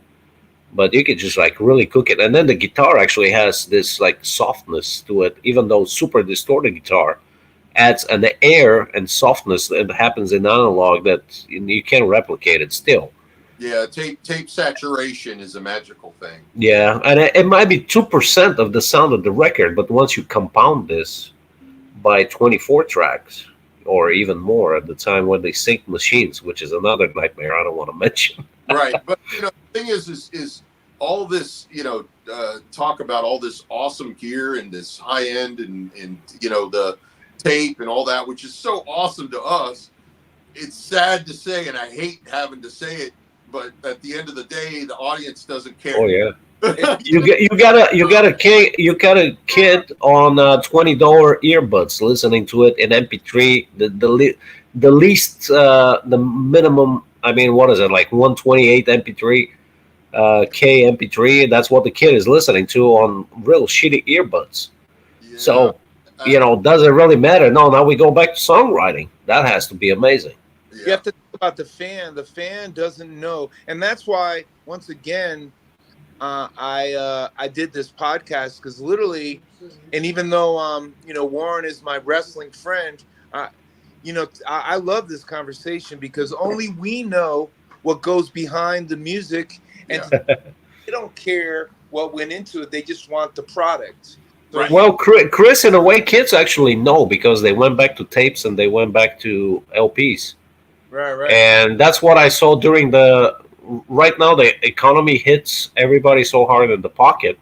but you could just really cook it. And then the guitar actually has this softness to it, even though super distorted guitar adds an air and softness that happens in analog that you can't replicate it still. Yeah, tape saturation is a magical thing. Yeah, and it might be 2% of the sound of the record, but once you compound this by 24 tracks or even more at the time when they sync machines, which is another nightmare I don't want to mention. Right, but the thing is all this, talk about all this awesome gear and this high end and the tape and all that, which is so awesome to us. It's sad to say, and I hate having to say it, but at the end of the day, the audience doesn't care. Oh yeah. You got a kid on $20 earbuds listening to it in MP3. The least the minimum. I mean, what is it, like 128 MP3 K MP3? That's what the kid is listening to on real shitty earbuds. Yeah. So does it really matter? No. Now we go back to songwriting. That has to be amazing. Yeah. You have to think about the fan. The fan doesn't know, and that's why once again. I did this podcast because literally, and even though Warren is my wrestling friend, I love this conversation because only we know what goes behind the music, and they don't care what went into it. They just want the product. Right. Well, Kris, in a way, kids actually know because they went back to tapes and they went back to LPs. Right. And that's what I saw during right now the economy hits everybody so hard in the pocket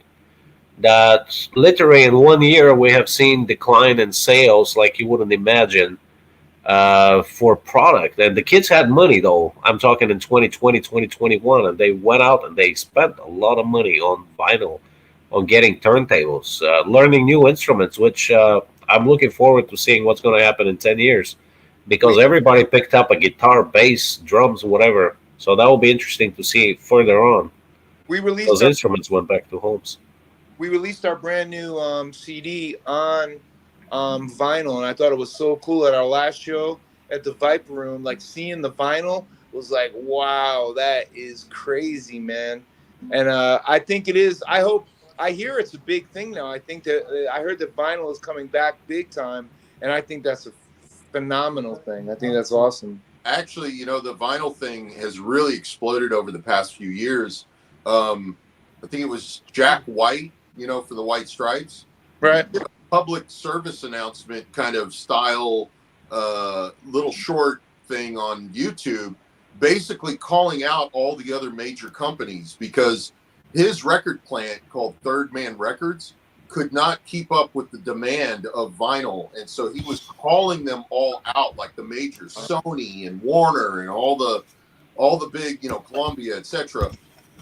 that literally in 1 year we have seen decline in sales like you wouldn't imagine for product. And the kids had money, though. I'm talking in 2020, 2021, and they went out and they spent a lot of money on vinyl, on getting turntables, learning new instruments, which I'm looking forward to seeing what's going to happen in 10 years because everybody picked up a guitar, bass, drums, whatever. So that will be interesting to see further on. Those instruments went back to homes. We released our brand new CD on vinyl, and I thought it was so cool at our last show at the Viper Room. Like seeing the vinyl was like, wow, that is crazy, man. And I think it is. I hear it's a big thing now. I think that I heard that vinyl is coming back big time, and I think that's a phenomenal thing. I think that's awesome. Actually, the vinyl thing has really exploded over the past few years. I think it was Jack White, for the White Stripes. Right. He did a public service announcement kind of style, little short thing on YouTube, basically calling out all the other major companies because his record plant called Third Man Records could not keep up with the demand of vinyl, and so he was calling them all out, like the majors, Sony and Warner and all the big, Columbia, etc.,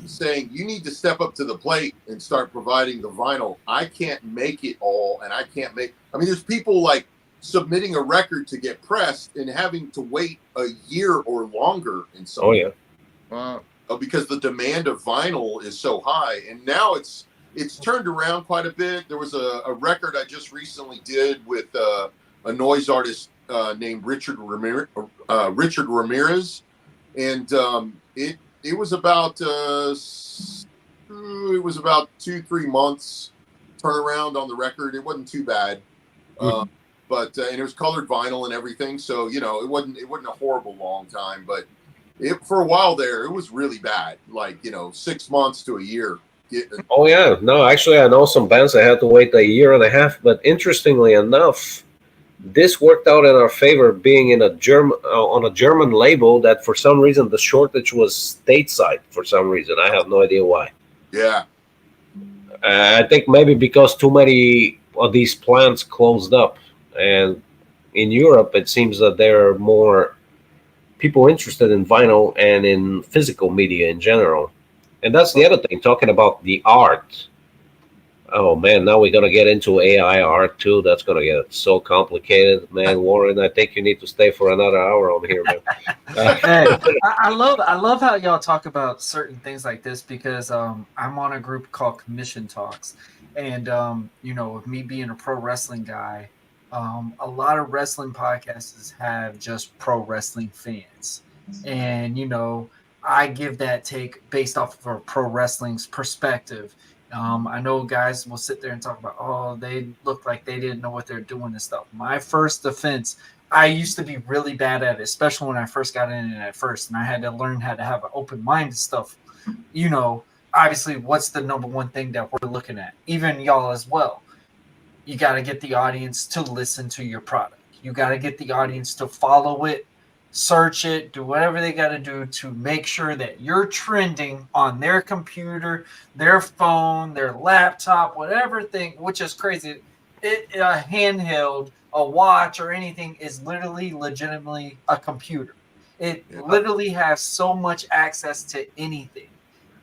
saying you need to step up to the plate and start providing the vinyl. I can't make it all, and I can't make. I mean, there's people like submitting a record to get pressed and having to wait a year or longer in some. Oh yeah. Wow. Because the demand of vinyl is so high, and now it's turned around quite a bit. There was a record I just recently did with a noise artist named Richard Ramirez, and it was about 2-3 months turnaround on the record. It wasn't too bad, but and it was colored vinyl and everything, so it wasn't a horrible long time, but for a while there it was really bad, like 6 months to a year. Oh yeah, no, actually I know some bands that had to wait a year and a half, but interestingly enough, this worked out in our favor, being in on a German label that for some reason the shortage was stateside for some reason. I have no idea why. Yeah. I think maybe because too many of these plants closed up, and in Europe it seems that there are more people interested in vinyl and in physical media in general. And that's the other thing, talking about the art. Oh, man, now we're going to get into AI art, too. That's going to get so complicated. Man, Warren, I think you need to stay for another hour on here, man. Hey, I love how y'all talk about certain things like this because I'm on a group called Commission Talks. And, with me being a pro wrestling guy, a lot of wrestling podcasts have just pro wrestling fans. And, I give that take based off of a pro wrestling's perspective. I know guys will sit there and talk about, oh, they look like they didn't know what they're doing and stuff. My first defense, I used to be really bad at it, especially when I first got in it at first. And I had to learn how to have an open mind and stuff. Obviously, what's the number one thing that we're looking at? Even y'all as well. You got to get the audience to listen to your product. You got to get the audience to follow it, search it, do whatever they got to do to make sure that you're trending on their computer, their phone, their laptop, whatever thing, which is crazy. a handheld, a watch, or anything is literally legitimately a computer. It literally has so much access to anything.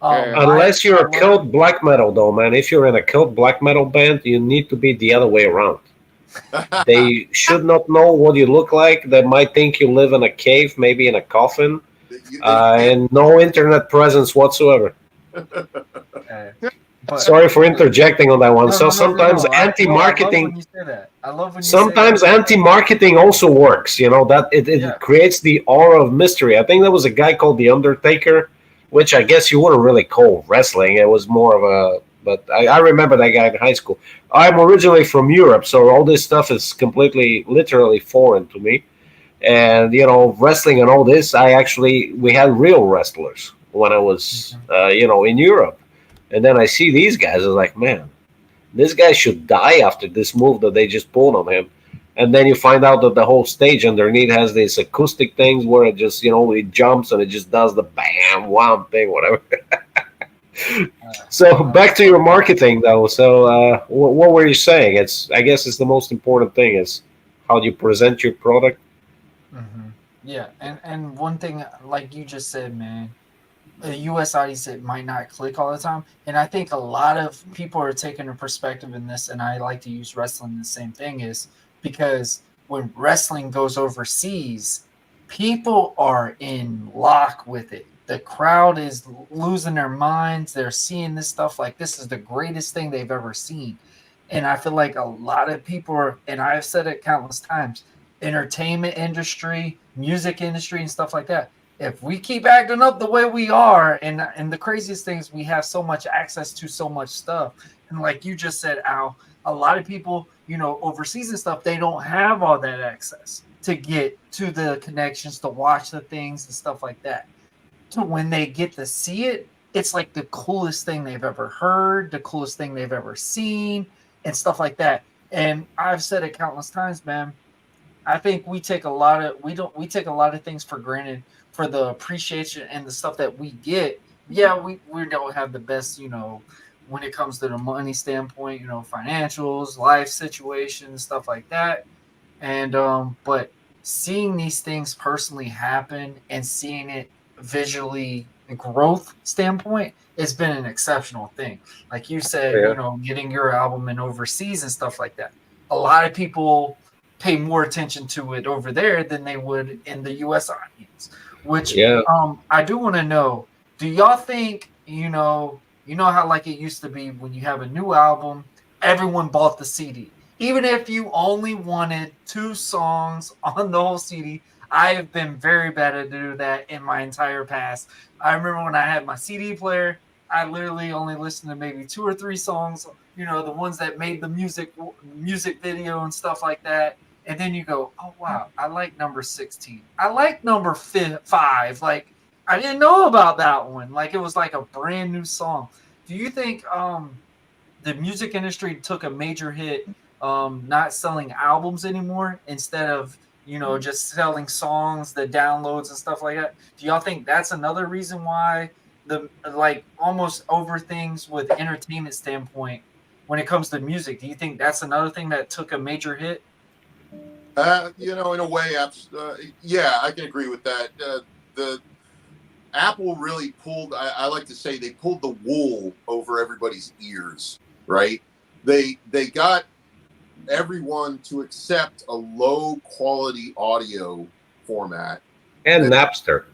Unless you're a cult black metal, though, man. If you're in a cult black metal band, you need to be the other way around. They should not know what you look like. They might think you live in a cave, maybe in a coffin, and no internet presence whatsoever. Sorry for interjecting on that one. Sometimes anti-marketing. Sometimes anti-marketing also works. That it creates the aura of mystery. I think there was a guy called The Undertaker, which I guess you wouldn't really call wrestling. It was more of a. But I remember that guy in high school. I'm originally from Europe, so all this stuff is completely, literally foreign to me. And wrestling and all this, we had real wrestlers when I was, in Europe. And then I see these guys, I was like, man, this guy should die after this move that they just pulled on him. And then you find out that the whole stage underneath has these acoustic things where it just, it jumps and it just does the bam, wham thing, whatever. So back to your marketing, though. So what were you saying? I guess it's the most important thing is how you present your product. Mm-hmm. Yeah, and one thing, like you just said, man, the U.S. audience, it might not click all the time. And I think a lot of people are taking a perspective in this, and I like to use wrestling the same thing is because when wrestling goes overseas, people are in lock with it. The crowd is losing their minds. They're seeing this stuff like this is the greatest thing they've ever seen. And I feel like a lot of people are, and I've said it countless times, entertainment industry, music industry, and stuff like that. If we keep acting up the way we are, and the craziest thing is we have so much access to so much stuff. And like you just said, Al, a lot of people, overseas and stuff, they don't have all that access to get to the connections, to watch the things and stuff like that. So when they get to see it, it's like the coolest thing they've ever heard, the coolest thing they've ever seen, and stuff like that. And I've said it countless times, man. I think we take a lot of things for granted for the appreciation and the stuff that we get. Yeah, we don't have the best, when it comes to the money standpoint, financials, life situations, stuff like that. And but seeing these things personally happen and seeing it visually growth standpoint, it's been an exceptional thing. Like you said, getting your album in overseas and stuff like that. A lot of people pay more attention to it over there than they would in the U.S. audience. Which I do want to know. Do y'all think how like it used to be when you have a new album, everyone bought the CD, even if you only wanted 2 songs on the whole CD? I have been very bad at doing that in my entire past. I remember when I had my CD player, I literally only listened to maybe 2 or 3 songs, the ones that made the music video and stuff like that. And then you go, oh, wow, I like number 16. I like number 5. Like, I didn't know about that one. Like, it was like a brand new song. Do you think the music industry took a major hit not selling albums anymore instead of just selling songs, the downloads and stuff like that? Do y'all think that's another reason why the almost over things with entertainment standpoint when it comes to music? Do you think that's another thing that took a major hit? In a way, yeah, I can agree with that. The Apple really pulled, I like to say they pulled the wool over everybody's ears, right? They got everyone to accept a low quality audio format. And Napster,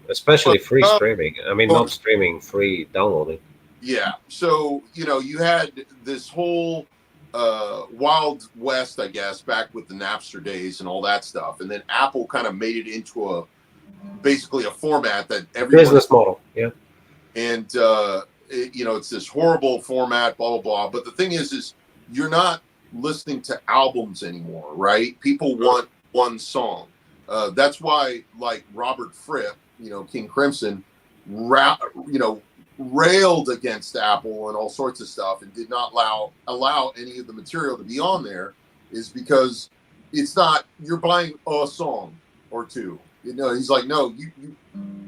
especially free streaming. I mean, not streaming, free downloading. Yeah. So, you had this whole Wild West, I guess, back with the Napster days and all that stuff. And then Apple kind of made it into basically a format that everyone... Business model, yeah. And, it's this horrible format, blah, blah, blah. But the thing is you're not listening to albums anymore, right? People want one song. That's why, like Robert Fripp, King Crimson, railed against Apple and all sorts of stuff and did not allow any of the material to be on there, is because it's not, you're buying a song or 2. He's like, no,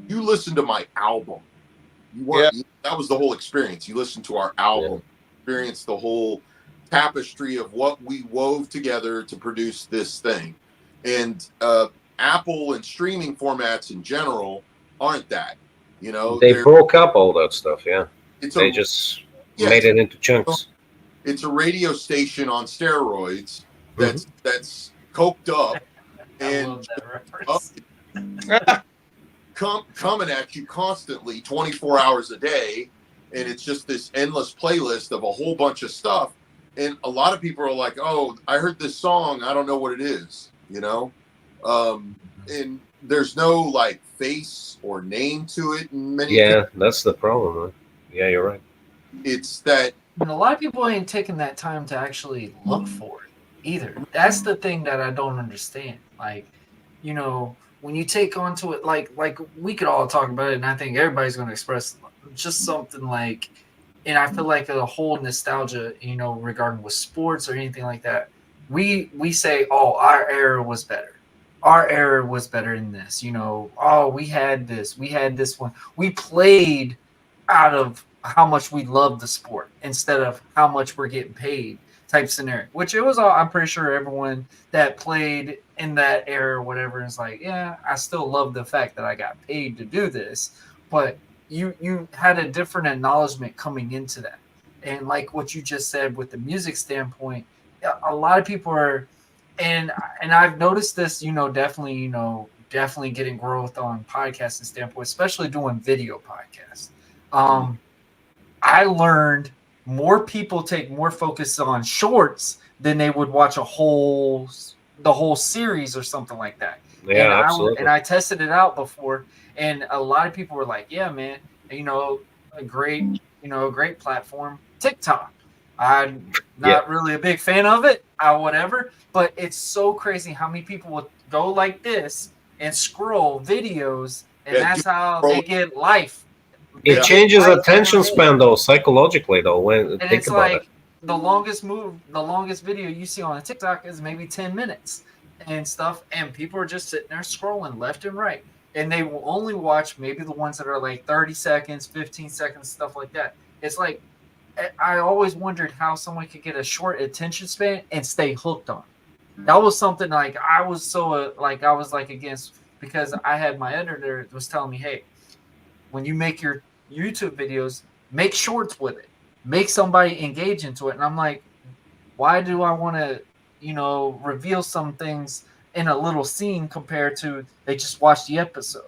you listen to my album. That was the whole experience. You listen to our album, experience the whole tapestry of what we wove together to produce this thing. And Apple and streaming formats in general aren't that. You know, they broke up all that stuff. Yeah, they just made it into chunks. It's a radio station on steroids that's coked up and coming at you constantly 24 hours a day. And it's just this endless playlist of a whole bunch of stuff. And a lot of people are like, oh, I heard this song, I don't know what it is, you know? And there's no like face or name to it. That's the problem. Huh? Yeah, you're right. It's that. And a lot of people ain't taking that time to actually look for it either. That's the thing that I don't understand. Like, you know, when you take onto it, like we could all talk about it, and I think everybody's going to express just something like, and I feel like a whole nostalgia, you know, regarding with sports or anything like that. We say, oh, our era was better. Our era was better in this, you know. Oh, we had this one. We played out of how much we love the sport instead of how much we're getting paid type scenario, which it was all, I'm pretty sure everyone that played in that era or whatever is like, yeah, I still love the fact that I got paid to do this, but you had a different acknowledgement coming into that. And like what you just said with the music standpoint, a lot of people are, and I've noticed this, you know, definitely getting growth on podcasting standpoint, especially doing video podcasts. I learned more people take more focus on shorts than they would watch the whole series or something like that. Yeah, absolutely. And I tested it out before, and a lot of people were like, "Yeah, man, you know, a great platform, TikTok." I'm not really a big fan of it, whatever, but it's so crazy how many people would go like this and scroll videos, and that's how they get life. It changes attention span though, psychologically though. When and think it's about like it. the longest video you see on a TikTok is maybe 10 minutes and stuff, and people are just sitting there scrolling left and right, and they will only watch maybe the ones that are like 30 seconds, 15 seconds, stuff like that. It's like, I always wondered how someone could get a short attention span and stay hooked on it. That was something like I was so against, because I had my editor was telling me, hey, when you make your YouTube videos, make shorts with it, make somebody engage into it. And I'm like, why do I want to, you know, reveal some things in a little scene compared to they just watch the episode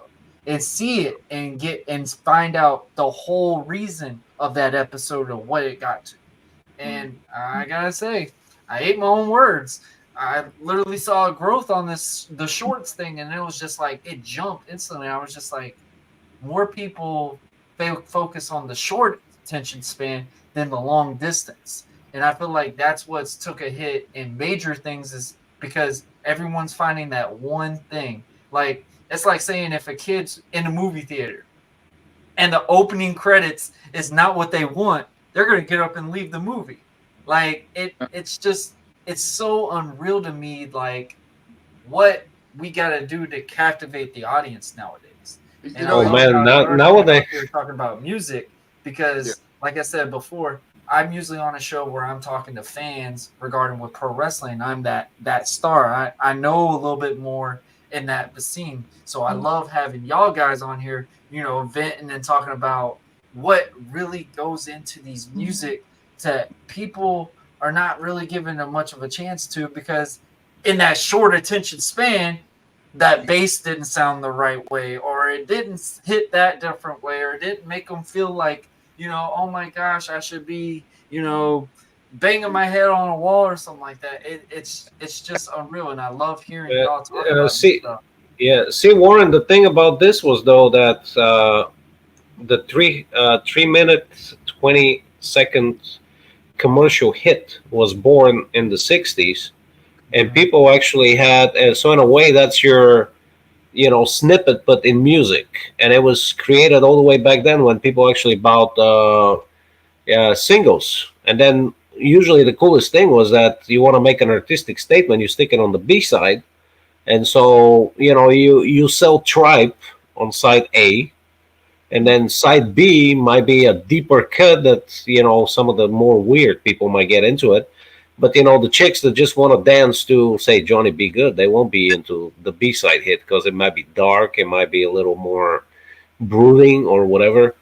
and see it and get and find out the whole reason of that episode of what it got to. And I gotta say, I ate my own words. I literally saw a growth on the shorts thing, and it was just like it jumped instantly. I was just like, more people focus on the short attention span than the long distance. And I feel like that's what's took a hit in major things, is because everyone's finding that one thing. Like, it's like saying if a kid's in a movie theater and the opening credits is not what they want, they're going to get up and leave the movie. Like, it's so unreal to me, like, what we got to do to captivate the audience nowadays. And nowadays we were talking about music because, like I said before, I'm usually on a show where I'm talking to fans regarding with pro wrestling. I'm that star. I know a little bit more in that scene, so I love having y'all guys on here, you know, venting and talking about what really goes into these music that people are not really giving them much of a chance to, because in that short attention span, that bass didn't sound the right way, or it didn't hit that different way, or it didn't make them feel like, you know, oh my gosh, I should be, you know, banging my head on a wall or something like that. It's just unreal, and I love hearing y'all talk about this stuff. Yeah, see, Warren, the thing about this was though that the 3 minute 20-second commercial hit was born in the 60s. And people actually had, so in a way, that's your, you know, snippet, but in music. And it was created all the way back then when people actually bought singles. And then usually the coolest thing was that you want to make an artistic statement, you stick it on the B side. And so, you know, you sell Tribe on side A. And then side B might be a deeper cut that, you know, some of the more weird people might get into it. But the chicks that just want to dance to, say, Johnny Be Good, they won't be into the B-side hit because it might be dark, it might be a little more brooding or whatever.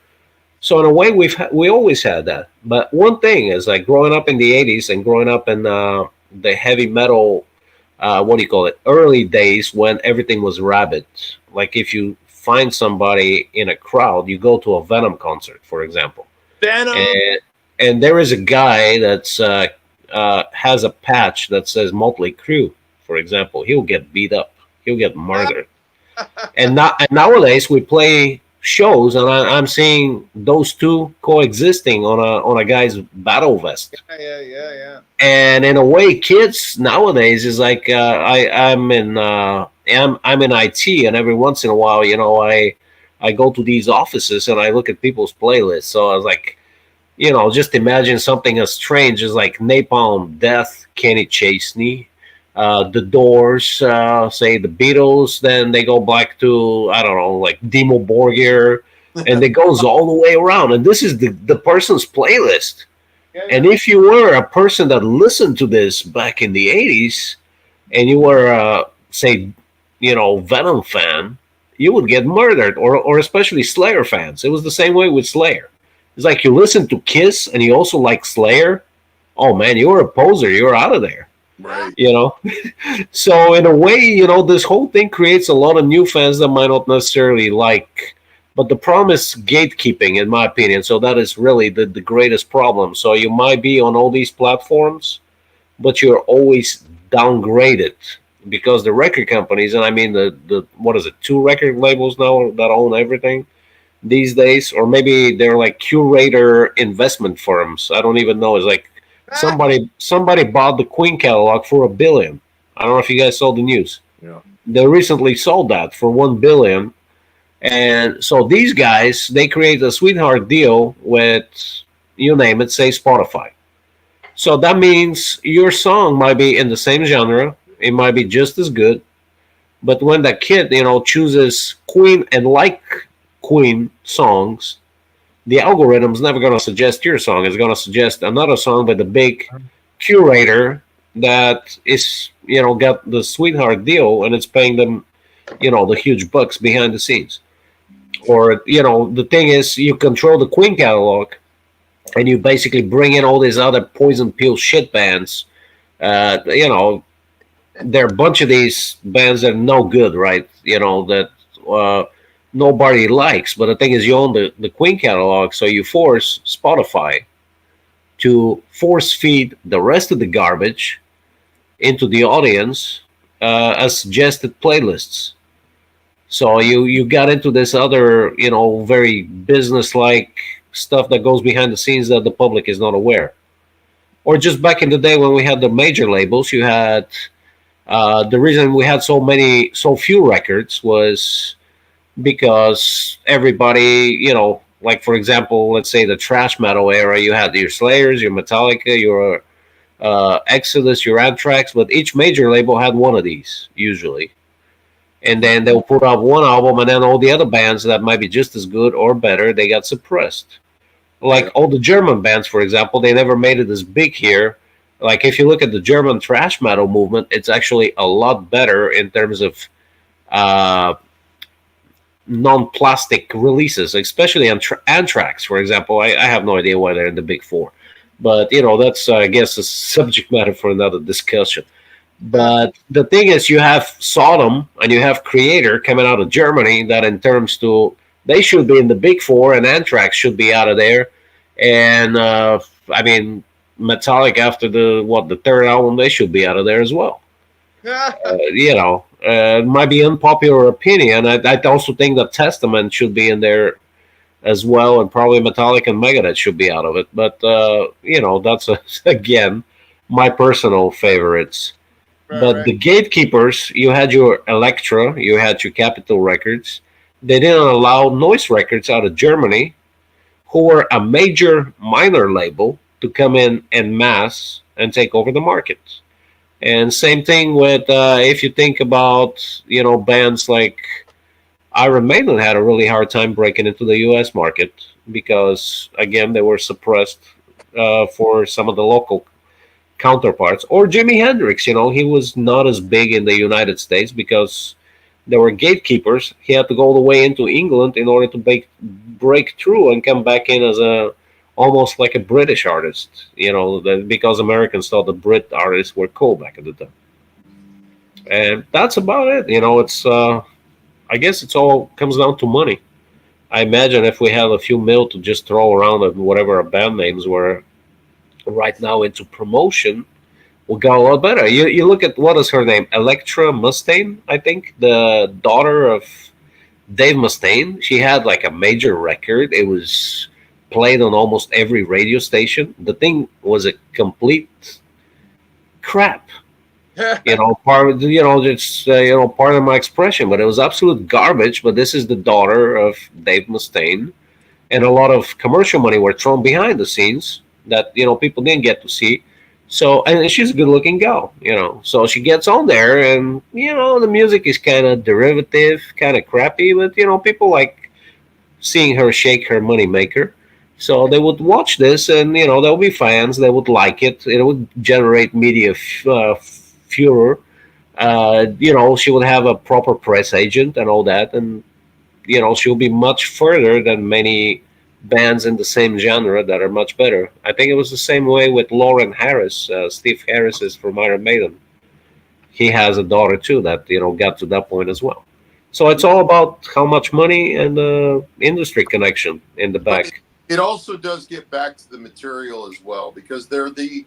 So in a way, we always had that. But one thing is, like, growing up in the '80s and growing up in the heavy metal, what do you call it, early days when everything was rabid. Like, if you find somebody in a crowd, you go to a Venom concert, for example. Venom. And there is a guy that's has a patch that says Motley Crue, for example. He'll get beat up. He'll get murdered. And nowadays we play shows, and I'm seeing those two coexisting on a guy's battle vest. Yeah. And in a way, kids nowadays is like I'm in IT, and every once in a while, I go to these offices and I look at people's playlists. So I was like, just imagine something as strange as like Napalm Death, Kenny Chesney, the Doors, say the Beatles. Then they go back to, I don't know, like Dimmu Borgir, and it goes all the way around. And this is the person's playlist. Yeah. And if you were a person that listened to this back in the '80s, and you were, say, Venom fan, you would get murdered, or especially Slayer fans. It was the same way with Slayer. It's like you listen to Kiss and you also like Slayer. Oh man, you're a poser. You're out of there. Right. So in a way, this whole thing creates a lot of new fans that might not necessarily like. But the problem is gatekeeping, in my opinion. So that is really the greatest problem. So you might be on all these platforms, but you're always downgraded because the record companies, and I mean the what is it, 2 record labels now that own everything these days, or maybe they're like curator investment firms. I don't even know. It's like somebody bought the Queen catalog for $1 billion. I don't know if you guys saw the news. Yeah. They recently sold that for $1 billion. And so these guys, they create a sweetheart deal with, you name it, say Spotify. So that means your song might be in the same genre. It might be just as good. But when that kid, chooses Queen and like Queen songs, the algorithm's never going to suggest your song. It's going to suggest another song by the big curator that is, got the sweetheart deal, and it's paying them, the huge bucks behind the scenes. Or, the thing is, you control the Queen catalog, and you basically bring in all these other poison pill shit bands. There are a bunch of these bands that are no good, right? That nobody likes. But the thing is, you own the Queen catalog, so you force Spotify to force feed the rest of the garbage into the audience as suggested playlists. So you got into this other, very business-like stuff that goes behind the scenes that the public is not aware. Or just back in the day when we had the major labels, you had the reason we had so few records was because everybody, like, for example, let's say the thrash metal era, you had your Slayers, your Metallica, your Exodus, your Anthrax, but each major label had one of these usually. And then they'll put out one album, and then all the other bands that might be just as good or better, they got suppressed. Like all the German bands, for example, they never made it as big here. Like if you look at the German thrash metal movement, it's actually a lot better in terms of non-plastic releases, especially Anthrax, for example. I have no idea why they're in the big 4. But, that's, I guess, a subject matter for another discussion. But the thing is, you have Sodom and you have Creator coming out of Germany that in terms to, they should be in the big 4 and Anthrax should be out of there. And, Metallica after the 3rd album, they should be out of there as well. It might be unpopular opinion. I also think that Testament should be in there as well, and probably Metallica and Megadeth should be out of it. But, that's, again, my personal favorites. But the gatekeepers, you had your Elektra, you had your Capitol Records. They didn't allow Noise Records out of Germany, who were a major minor label, to come in en masse and take over the market. And same thing with, if you think about, bands like Iron Maiden had a really hard time breaking into the U.S. market because, again, they were suppressed for some of the local counterparts. Or Jimi Hendrix, he was not as big in the United States because there were gatekeepers. He had to go all the way into England in order to break through and come back in as almost like a British artist, because Americans thought the Brit artists were cool back at the time. And that's about it. It's I guess it's all comes down to money. I imagine if we had a few mil to just throw around at whatever our band names were right now into promotion, will go a lot better. You look at, what is her name? Electra Mustaine, I think, the daughter of Dave Mustaine. She had like a major record. It was played on almost every radio station. The thing was a complete crap. Part of my expression, but it was absolute garbage. But this is the daughter of Dave Mustaine, and a lot of commercial money were thrown behind the scenes that people didn't get to see. So, and she's a good-looking girl, So she gets on there, and the music is kind of derivative, kind of crappy, but people like seeing her shake her money maker. So they would watch this, and they'll be fans. They would like it. It would generate media furor. She would have a proper press agent and all that, and she'll be much further than many bands in the same genre that are much better. I think it was the same way with Lauren Harris. Steve Harris is from Iron Maiden. He has a daughter too that got to that point as well. So it's all about how much money and industry connection in the back. It also does get back to the material as well, because they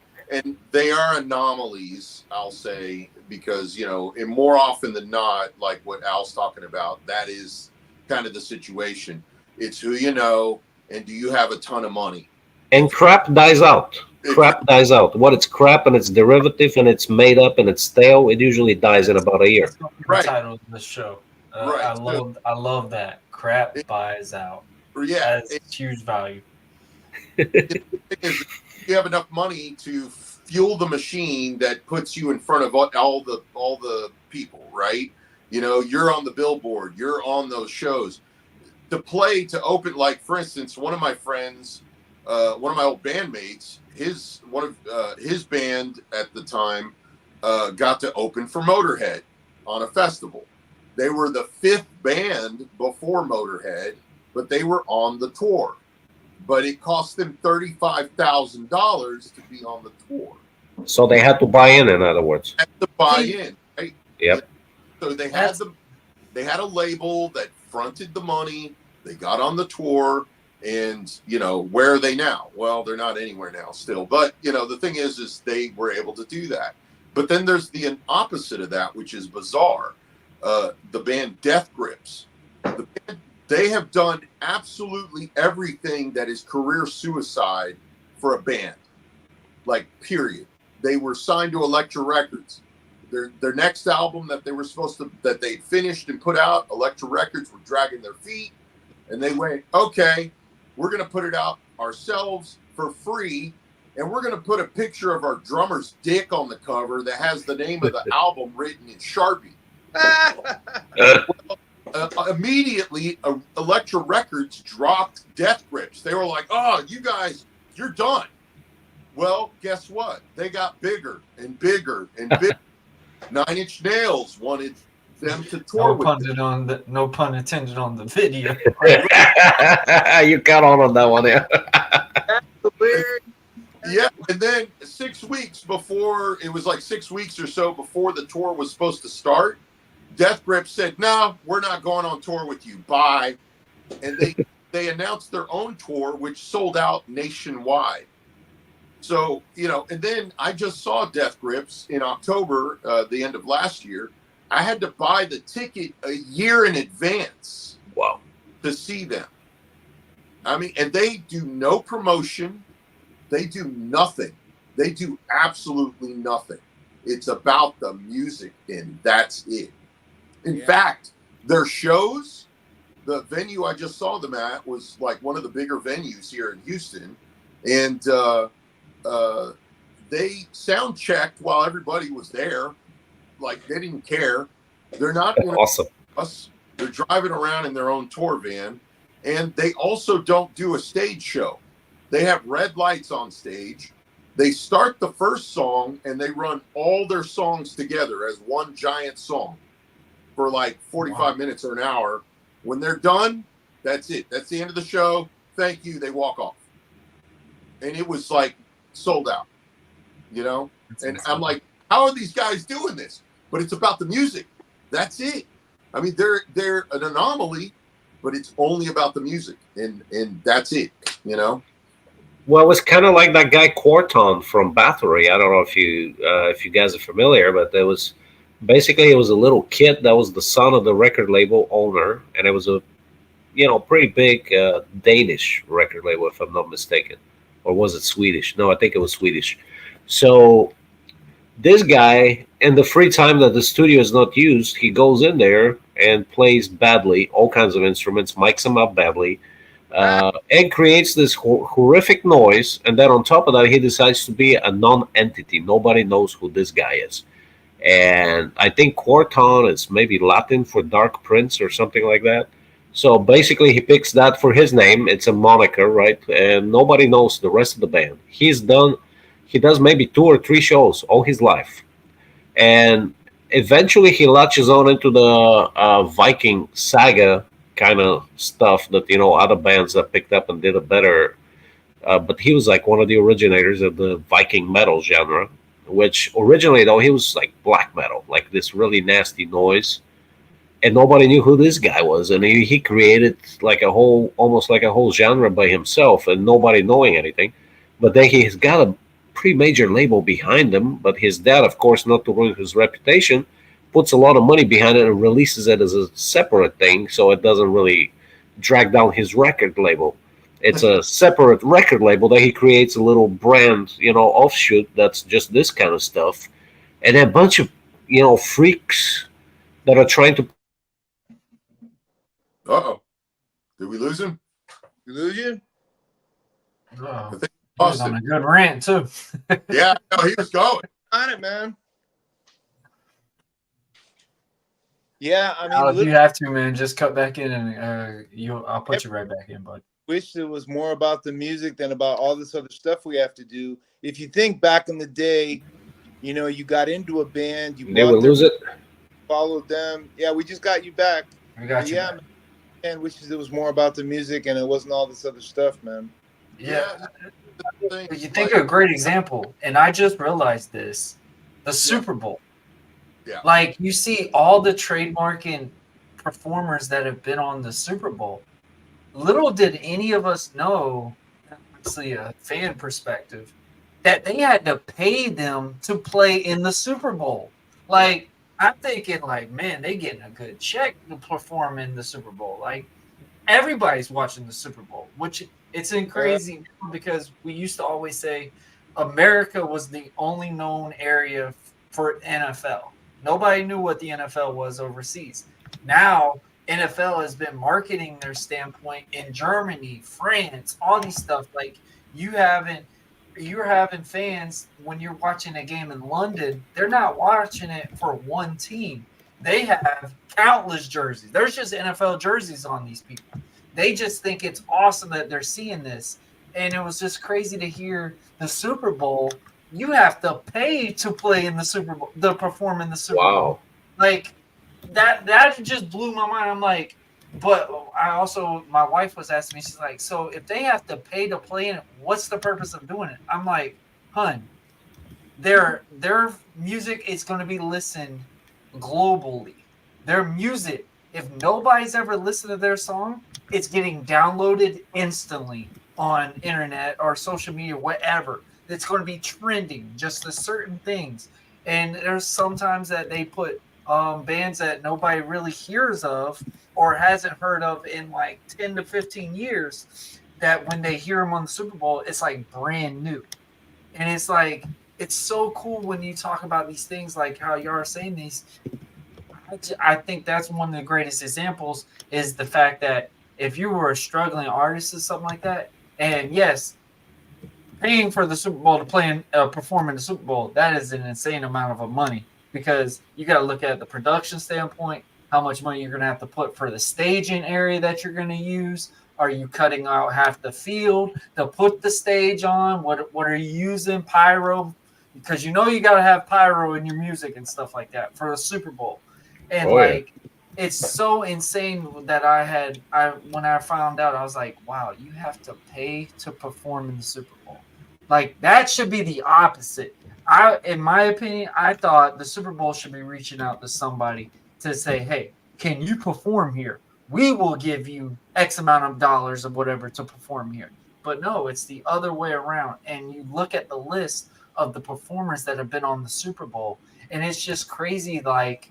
are anomalies, I'll say, because and more often than not, like what Al's talking about, that is kind of the situation. It's who you know, and do you have a ton of money? And crap dies out. Crap dies out. What it's crap and it's derivative and it's made up and it's stale, it usually dies in about a year. Right. The title of the show. Right. I love that. Crap buys out. Yeah, it's huge value. You have enough money to fuel the machine that puts you in front of all the people, right? You're on the billboard, you're on those shows. To open, like for instance, one of my friends, one of my old bandmates, his band at the time got to open for Motorhead on a festival. They were the 5th band before Motorhead, but they were on the tour. But it cost them $35,000 to be on the tour. So they had to buy in other words. Had to buy in, right? Yep. So they had a label that fronted the money. They got on the tour, and where are they now? Well, they're not anywhere now still. But the thing is they were able to do that. But then there's the opposite of that, which is bizarre. The band Death Grips. They have done absolutely everything that is career suicide for a band. Like, period. They were signed to Elektra Records. Their next album that they finished and put out, Elektra Records were dragging their feet, and they went, okay, we're going to put it out ourselves for free, and we're going to put a picture of our drummer's dick on the cover that has the name of the album written in Sharpie. Immediately, Elektra Records dropped Death Grips. They were like, oh, you guys, you're done. Well, guess what? They got bigger and bigger and bigger. 9 Inch Nails wanted them to tour with them. No pun intended on the video. You got on that one, yeah. Yeah, and then 6 weeks before, it was like 6 weeks or so before the tour was supposed to start, Death Grips said, no, we're not going on tour with you. Bye. And they announced their own tour, which sold out nationwide. So, and then I just saw Death Grips in October, the end of last year. I had to buy the ticket a year in advance. Wow. To see them. I mean, and they do no promotion. They do nothing. They do absolutely nothing. It's about the music, and that's it. In fact, their shows, the venue I just saw them at was like one of the bigger venues here in Houston. And they sound checked while everybody was there. Like, they didn't care. They're not awesome. Us. They're driving around in their own tour van. And they also don't do a stage show. They have red lights on stage. They start the first song and they run all their songs together as one giant song for like 45 minutes or an hour. When they're done, that's it. That's the end of the show. Thank you. They walk off. And it was like sold out, you know? And I'm like, how are these guys doing this? But it's about the music. That's it. I mean, they're an anomaly, but it's only about the music, and that's it, you know? Well, it was kind of like that guy Quarton from Bathory. I don't know if you guys are familiar, but there was basically it was a little kid that was the son of the record label owner, and it was a pretty big Danish record label, if I'm not mistaken, or was it Swedish? No, I think it was Swedish. So this guy, in the free time that the studio is not used, he goes in there and plays badly, all kinds of instruments, mics them up badly. And creates this horrific noise, and then on top of that, he decides to be a non-entity. Nobody knows who this guy is, and I think Quarton is maybe Latin for Dark Prince or something like that. So basically, he picks that for his name. It's a moniker, right? And nobody knows the rest of the band. He does maybe 2 or 3 shows all his life, and eventually he latches on into the Viking saga kind of stuff that other bands that picked up and did it better, but he was like one of the originators of the Viking metal genre, which originally though he was like black metal, like this really nasty noise, and nobody knew who this guy was, and he created like almost like a whole genre by himself, and nobody knowing anything. But then he's got a pretty major label behind him, but his dad, of course, not to ruin his reputation, puts a lot of money behind it and releases it as a separate thing, so it doesn't really drag down his record label. It's a separate record label that he creates a little brand, offshoot that's just this kind of stuff, and a bunch of freaks that are trying to. Uh-oh, did we lose him? You lose you? Oh, I think he was on a good rant too. Yeah, no, he was going On it, man. Yeah, I If mean, you have to, man, just cut back in, and I'll put you right back in, bud. wish it was more about the music than about all this other stuff we have to do. If you think back in the day, you got into a band, you They would lose it. followed them. Yeah, we just got you back. We got you. Yeah, Back. man, wishes it was more about the music and it wasn't all this other stuff, man. Yeah. You think of a great example, and I just realized this: the Super Bowl. Yeah. Like, you see all the trademarking performers that have been on the Super Bowl. Little did any of us know, obviously a fan perspective, that they had to pay them to play in the Super Bowl. Like, I'm thinking, like, man, they getting a good check to perform in the Super Bowl. Like, everybody's watching the Super Bowl, which it's crazy because we used to always say America was the only known area for NFL. Nobody knew what the NFL was overseas. Now, NFL has been marketing their standpoint in Germany, France, all these stuff. Like, you're having fans when you're watching a game in London, they're not watching it for one team. They have countless jerseys. There's just NFL jerseys on these people. They just think it's awesome that they're seeing this. And it was just crazy to hear the Super Bowl. You have to pay to play in the Super Bowl, to perform in the Super Bowl. Like, that just blew my mind. I'm like, but my wife was asking me, she's like, so if they have to pay to play in it, what's the purpose of doing it? I'm like, hun, their music is going to be listened globally. Their music, if nobody's ever listened to their song, it's getting downloaded instantly on internet or social media, whatever. It's going to be trending, just the certain things. And there's sometimes that they put bands that nobody really hears of or hasn't heard of in like 10 to 15 years, that when they hear them on the Super Bowl, it's like brand new. And it's like, it's so cool when you talk about these things, like how you are saying these. I think that's one of the greatest examples, is the fact that if you were a struggling artist or something like that, and yes, paying for the Super Bowl to perform in the Super Bowl, that is an insane amount of money, because you got to look at the production standpoint, how much money you're going to have to put for the staging area that you're going to use, Are you cutting out half the field to put the stage on? What are you using? Pyro? Because you know you got to have pyro in your music and stuff like that for a Super Bowl. And Oh yeah. like, it's so insane that I when I found out, I was like, wow, you have to pay to perform in the Super Bowl. Like, that should be the opposite. In my opinion, I thought the Super Bowl should be reaching out to somebody to say, hey, can you perform here? We will give you X amount of dollars of whatever to perform here. But no, it's the other way around. And you look at the list of the performers that have been on the Super Bowl, and it's just crazy. Like,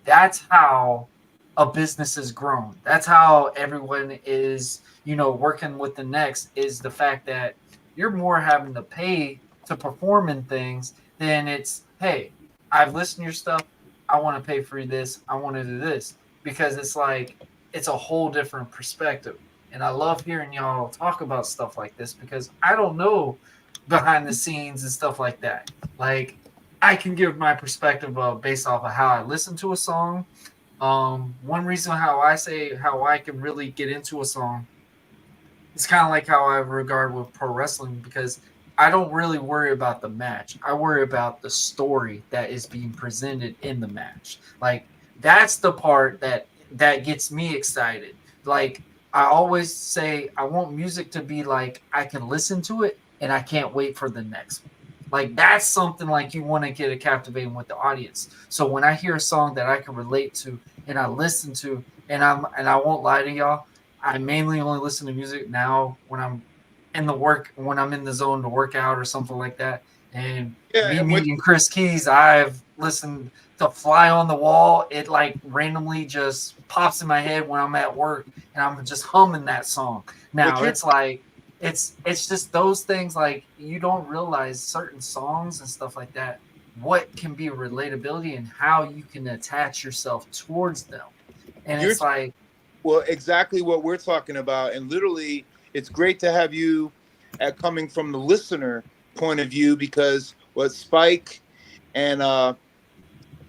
that's how a business has grown. That's how everyone is, working with the next, is the fact that you're more having to pay to perform in things than it's, hey, I've listened to your stuff. I want to pay for this. I want to do this, because it's like, it's a whole different perspective. And I love hearing y'all talk about stuff like this, because I don't know behind the scenes and stuff like that. Like, I can give my perspective based off of how I listen to a song. One reason how I can really get into a song, it's kind of like how I regard with pro wrestling, because I don't really worry about the match. I worry about the story that is being presented in the match. Like, that's the part that gets me excited. Like, I always say, I want music to be like, I can listen to it and I can't wait for the next one. Like, that's something like you want to get it captivating with the audience. So when I hear a song that I can relate to and I listen to, and I won't lie to y'all, I mainly only listen to music now when I'm when I'm in the zone to work out or something like that. And Yeah, me and with meeting Kris Keyes, I've listened to Fly on the Wall. It like randomly just pops in my head when I'm at work, and I'm just humming that song. what Now you're it's like, it's just those things, like, you don't realize certain songs and stuff like that, what can be relatability and how you can attach yourself towards them. And you're it's like, well, exactly what we're talking about. And literally, it's great to have you coming from the listener point of view, because what Spike and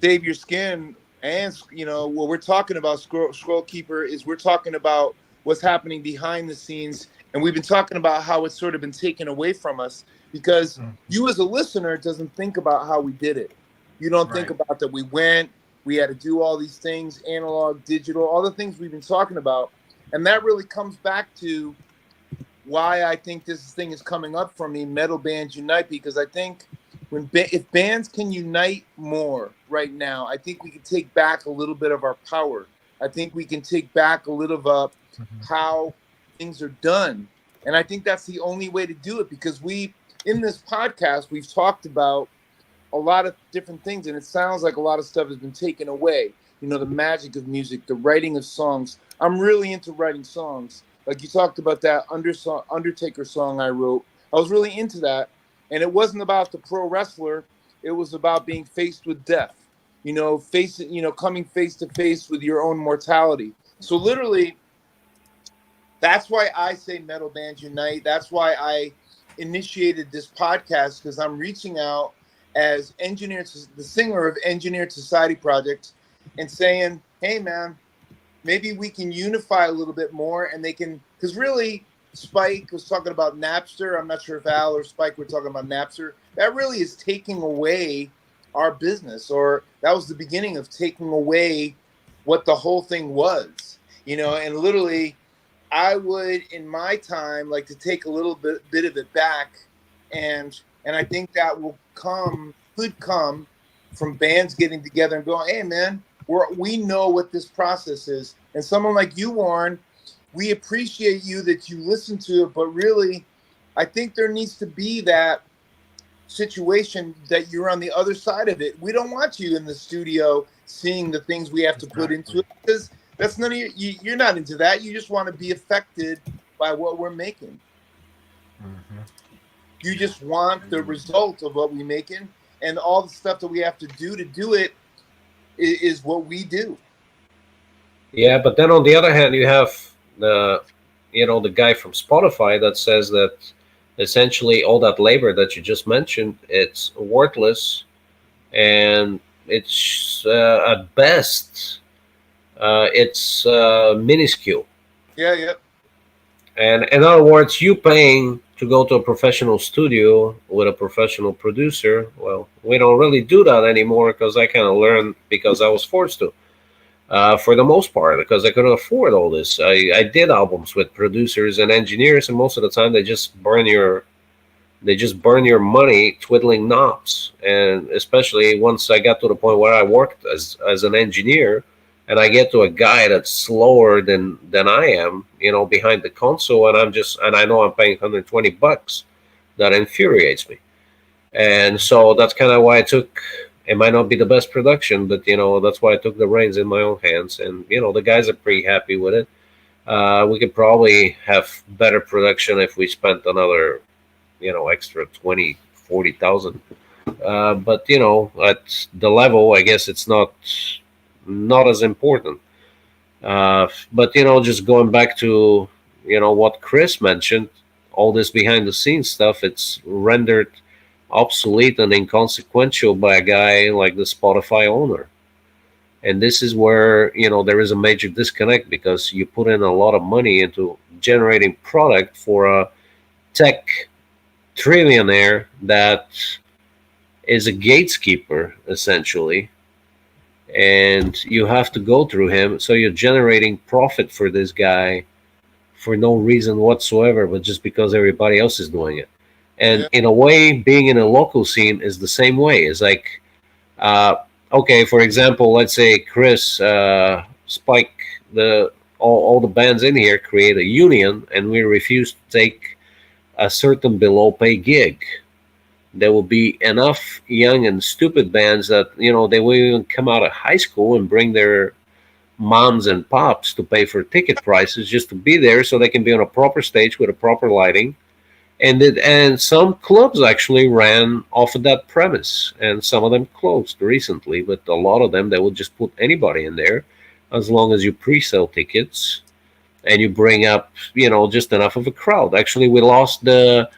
Save Your Skin, and what we're talking about, Scroll Keeper, is we're talking about what's happening behind the scenes. And we've been talking about how it's sort of been taken away from us, because you as a listener doesn't think about how we did it. You don't think right. about that we had to do all these things, analog, digital, all the things we've been talking about. And that really comes back to why I think this thing is coming up for me, Metal Bands Unite, because I think if bands can unite more right now, I think we can take back a little bit of our power. I think we can take back a little of how things are done. And I think that's the only way to do it, because in this podcast, we've talked about a lot of different things, and it sounds like a lot of stuff has been taken away. The magic of music, the writing of songs. I'm really into writing songs. Like you talked about that Undertaker song I wrote. I was really into that. And it wasn't about the pro wrestler. It was about being faced with death, coming face to face with your own mortality. So literally, that's why I say Metal Bands Unite. That's why I initiated this podcast, because I'm reaching out as the singer of Engineered Society Project, and saying, hey, man, maybe we can unify a little bit more, and they can, because really, Spike was talking about Napster. I'm not sure if Al or Spike were talking about Napster. That really is taking away our business, or that was the beginning of taking away what the whole thing was, and literally, I would, in my time, like to take a little bit of it back, and I think that could come from bands getting together and going, hey, man, we know what this process is. And someone like you, Warren, we appreciate you that you listen to it, but really, I think there needs to be that situation that you're on the other side of it. We don't want you in the studio seeing the things we have to put into it, because that's none of you're not into that. You just want to be affected by what we're making. You just want the result of what we're making, and all the stuff that we have to do it is what we do. Yeah, but then on the other hand, you have the guy from Spotify that says that essentially all that labor that you just mentioned, it's worthless, and it's at best it's minuscule. Yeah. And in other words, you paying to go to a professional studio with a professional producer. Well, we don't really do that anymore because I kind of learned because I was forced to. For the most part, because I couldn't afford all this. I did albums with producers and engineers, and most of the time they just burn your money twiddling knobs. And especially once I got to the point where I worked as an engineer, and I get to a guy that's slower than I am, behind the console, and I know I'm paying $120. That infuriates me. And so that's kind of why I took. It might not be the best production, but that's why I took the reins in my own hands, and the guys are pretty happy with it. We could probably have better production if we spent another, extra 20, 40,000. But at the level, I guess it's not as important. But just going back to what Kris mentioned, all this behind the scenes stuff, it's rendered obsolete and inconsequential by a guy like the Spotify owner. And this is where there is a major disconnect, because you put in a lot of money into generating product for a tech trillionaire that is a gatekeeper essentially, and you have to go through him. So you're generating profit for this guy for no reason whatsoever, but just because everybody else is doing it. And in a way, being in a local scene is the same way. It's like, okay, for example, let's say Kris, Spike, all the bands in here create a union, and we refuse to take a certain below pay gig. There will be enough young and stupid bands that they will even come out of high school and bring their moms and pops to pay for ticket prices just to be there, so they can be on a proper stage with a proper lighting. And some clubs actually ran off of that premise, and some of them closed recently. But a lot of them, they will just put anybody in there, as long as you pre-sell tickets and you bring up, just enough of a crowd. Actually, we lost the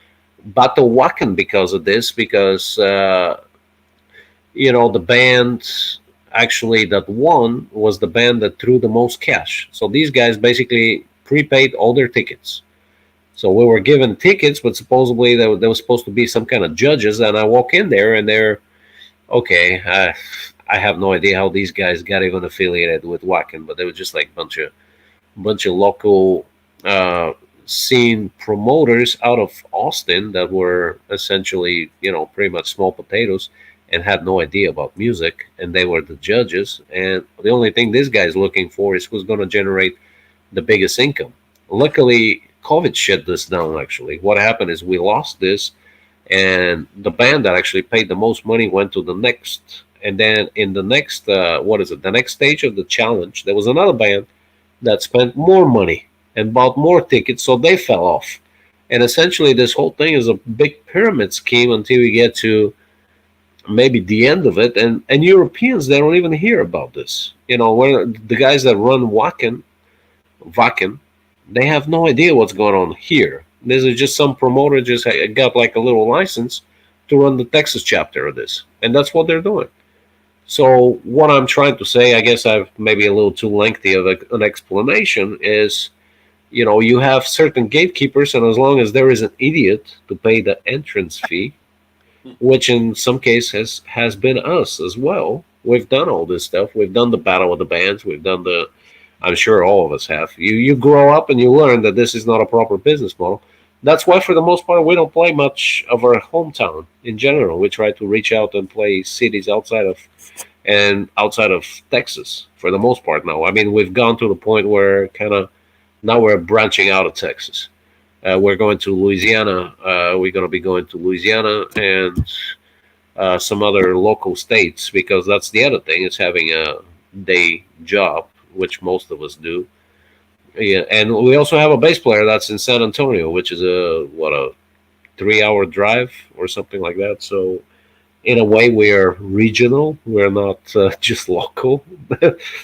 Battle Wacken because of this, because the band actually that won was the band that threw the most cash. So these guys basically prepaid all their tickets. So we were given tickets, but supposedly there was supposed to be some kind of judges, and I walk in there, and they're okay. I have no idea how these guys got even affiliated with Wacken, but they were just like bunch of local scene promoters out of Austin that were essentially pretty much small potatoes and had no idea about music, and they were the judges. And the only thing this guy's looking for is who's going to generate the biggest income. Luckily, COVID shut this down. Actually, what happened is we lost this, and the band that actually paid the most money went to the next. And then in the next, the next stage of the challenge, there was another band that spent more money and bought more tickets, so they fell off. And essentially, this whole thing is a big pyramid scheme until you get to maybe the end of it. And Europeans, they don't even hear about this. When the guys that run Wacken, they have no idea what's going on here. This is just some promoter just got like a little license to run the Texas chapter of this, and that's what they're doing. So what I'm trying to say, I guess I've maybe a little too lengthy of an explanation, is you have certain gatekeepers, and as long as there is an idiot to pay the entrance fee, which in some cases has been us as well. We've done all this stuff. We've done the battle of the bands. We've done I'm sure all of us have. You grow up and you learn that this is not a proper business model. That's why, for the most part, we don't play much of our hometown in general. We try to reach out and play cities outside of Texas for the most part now. I mean, we've gone to the point where now we're branching out of Texas. We're going to Louisiana. We're going to be going to Louisiana and some other local states, because that's the other thing, is having a day job, which most of us do. Yeah, and we also have a bass player that's in San Antonio, which is a 3-hour drive or something like that. So in a way, we are regional. We're not just local,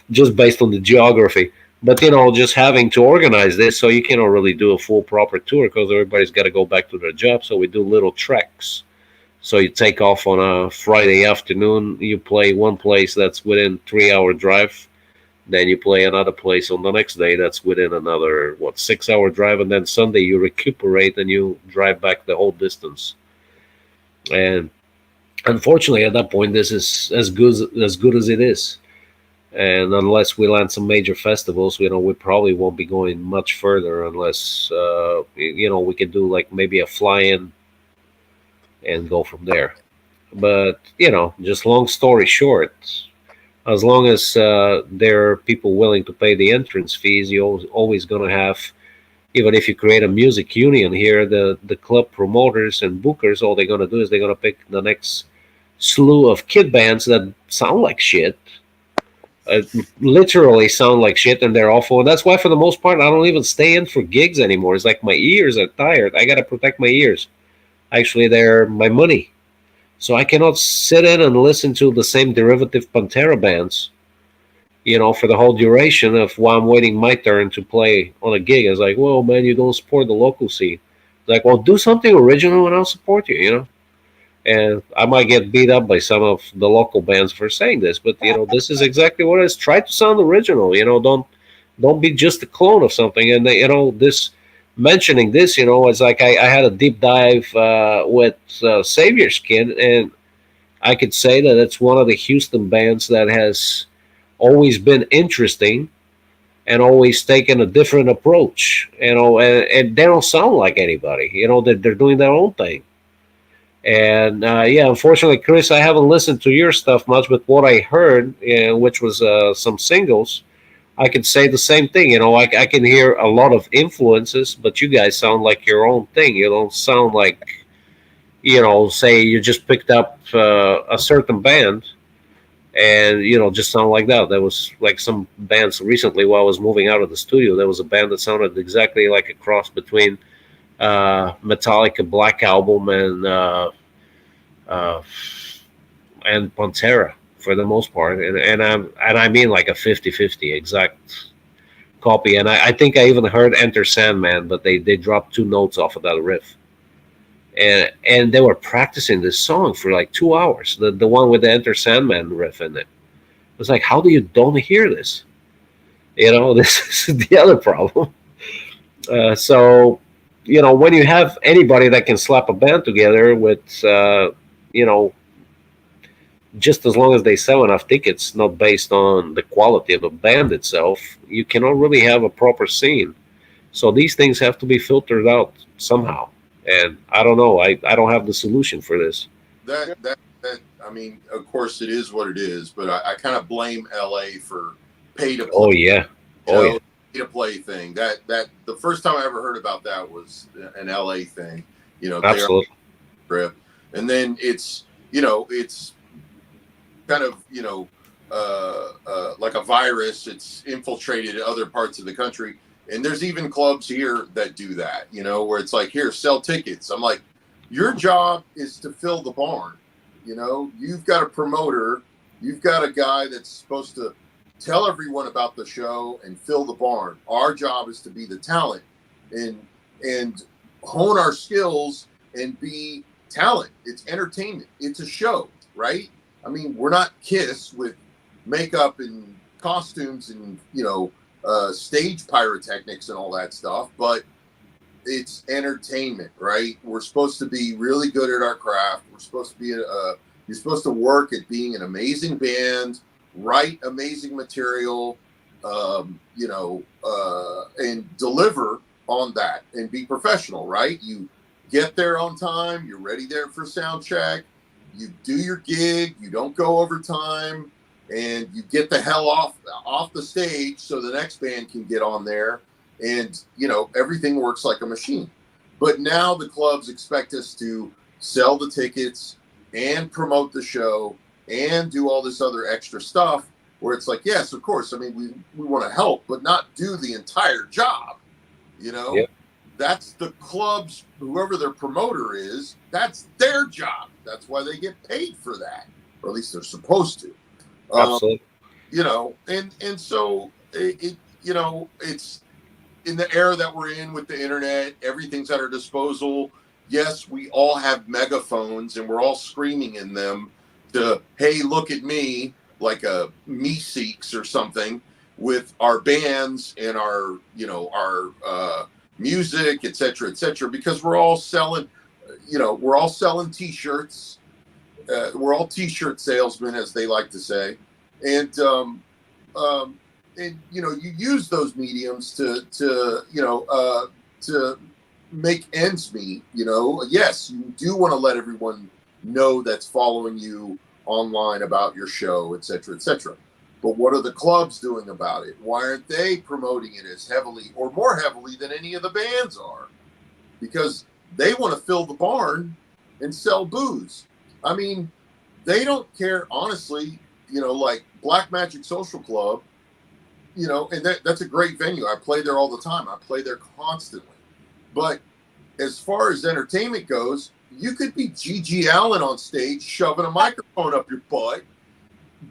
just based on the geography. But just having to organize this, so you cannot really do a full proper tour because everybody's got to go back to their job. So we do little treks. So you take off on a Friday afternoon, you play one place that's within 3-hour drive. Then you play another place on the next day. That's within another 6-hour drive, and then Sunday you recuperate and you drive back the whole distance. And unfortunately, at that point, this is as good as it is. And unless we land some major festivals, we probably won't be going much further unless we can do like maybe a fly-in and go from there. But just long story short, as long as there are people willing to pay the entrance fees, you're always going to have, even if you create a music union here, the club promoters and bookers, all they're going to do is they're going to pick the next slew of kid bands that sound like shit, literally sound like shit, and they're awful. And that's why, for the most part, I don't even stay in for gigs anymore. It's like my ears are tired. I got to protect my ears. Actually, they're my money. So I cannot sit in and listen to the same derivative Pantera bands, for the whole duration of while I'm waiting my turn to play on a gig. It's like, well, man, you don't support the local scene. It's like, well, do something original and I'll support you, And I might get beat up by some of the local bands for saying this, but this is exactly what it is. Try to sound original. Don't be just a clone of something. And this mentioning this, it's like I had a deep dive with Savior Skin, and I could say that it's one of the Houston bands that has always been interesting and always taken a different approach. And they don't sound like anybody. They're doing their own thing. And unfortunately, Kris, I haven't listened to your stuff much, but what I heard, which was some singles, I could say the same thing. I can hear a lot of influences, but you guys sound like your own thing. You don't sound like, say you just picked up a certain band and, just sound like that. There was like some bands recently while I was moving out of the studio. There was a band that sounded exactly like a cross between Metallica Black Album and Pantera, for the most part, and I mean like a 50-50 exact copy. And I think I even heard Enter Sandman, but they dropped 2 notes off of that riff, and they were practicing this song for like 2 hours, the one with the Enter Sandman riff in it. It was like, how do you don't hear this? This is the other problem. So when you have anybody that can slap a band together with just as long as they sell enough tickets, not based on the quality of the band itself, you cannot really have a proper scene. So these things have to be filtered out somehow. And I don't know. I don't have the solution for this. That I mean, of course, it is what it is. But I kind of blame LA for pay to play. Oh yeah. Pay to play thing. That the first time I ever heard about that was an LA thing. Absolutely. Trip, and then it's kind of like a virus. It's infiltrated other parts of the country, and there's even clubs here that do that, where it's like, here, sell tickets. I'm like, your job is to fill the barn. You've got a promoter, you've got a guy that's supposed to tell everyone about the show and fill the barn. Our job is to be the talent and hone our skills and be talent. It's entertainment. It's a show, right? I mean, we're not Kiss with makeup and costumes and, stage pyrotechnics and all that stuff, but it's entertainment, right? We're supposed to be really good at our craft. We're supposed to be, you're supposed to work at being an amazing band, write amazing material, and deliver on that and be professional, right? You get there on time. You're ready there for sound check. You do your gig. You don't go overtime, and you get the hell off the stage so the next band can get on there, and everything works like a machine. But now the clubs expect us to sell the tickets and promote the show and do all this other extra stuff, where it's like, yes, of course. I mean, we want to help, but not do the entire job. Yep. That's the club's, whoever their promoter is, that's their job. That's why they get paid for that, or at least they're supposed to. Absolutely. And so it's in the era that we're in with the internet, everything's at our disposal. Yes, we all have megaphones and we're all screaming in them to, hey, look at me, like a me seeks or something, with our bands and our, our music, et cetera, because we're all selling, T-shirts. We're all T-shirt salesmen, as they like to say, and you use those mediums to make ends meet. Yes, you do want to let everyone know that's following you online about your show, et cetera, et cetera. But what are the clubs doing about it? Why aren't they promoting it as heavily or more heavily than any of the bands are? Because they want to fill the barn and sell booze. I mean, they don't care, honestly, like Black Magic Social Club, and that's a great venue. I play there all the time. I play there constantly. But as far as entertainment goes, you could be G.G. Allen on stage shoving a microphone up your butt.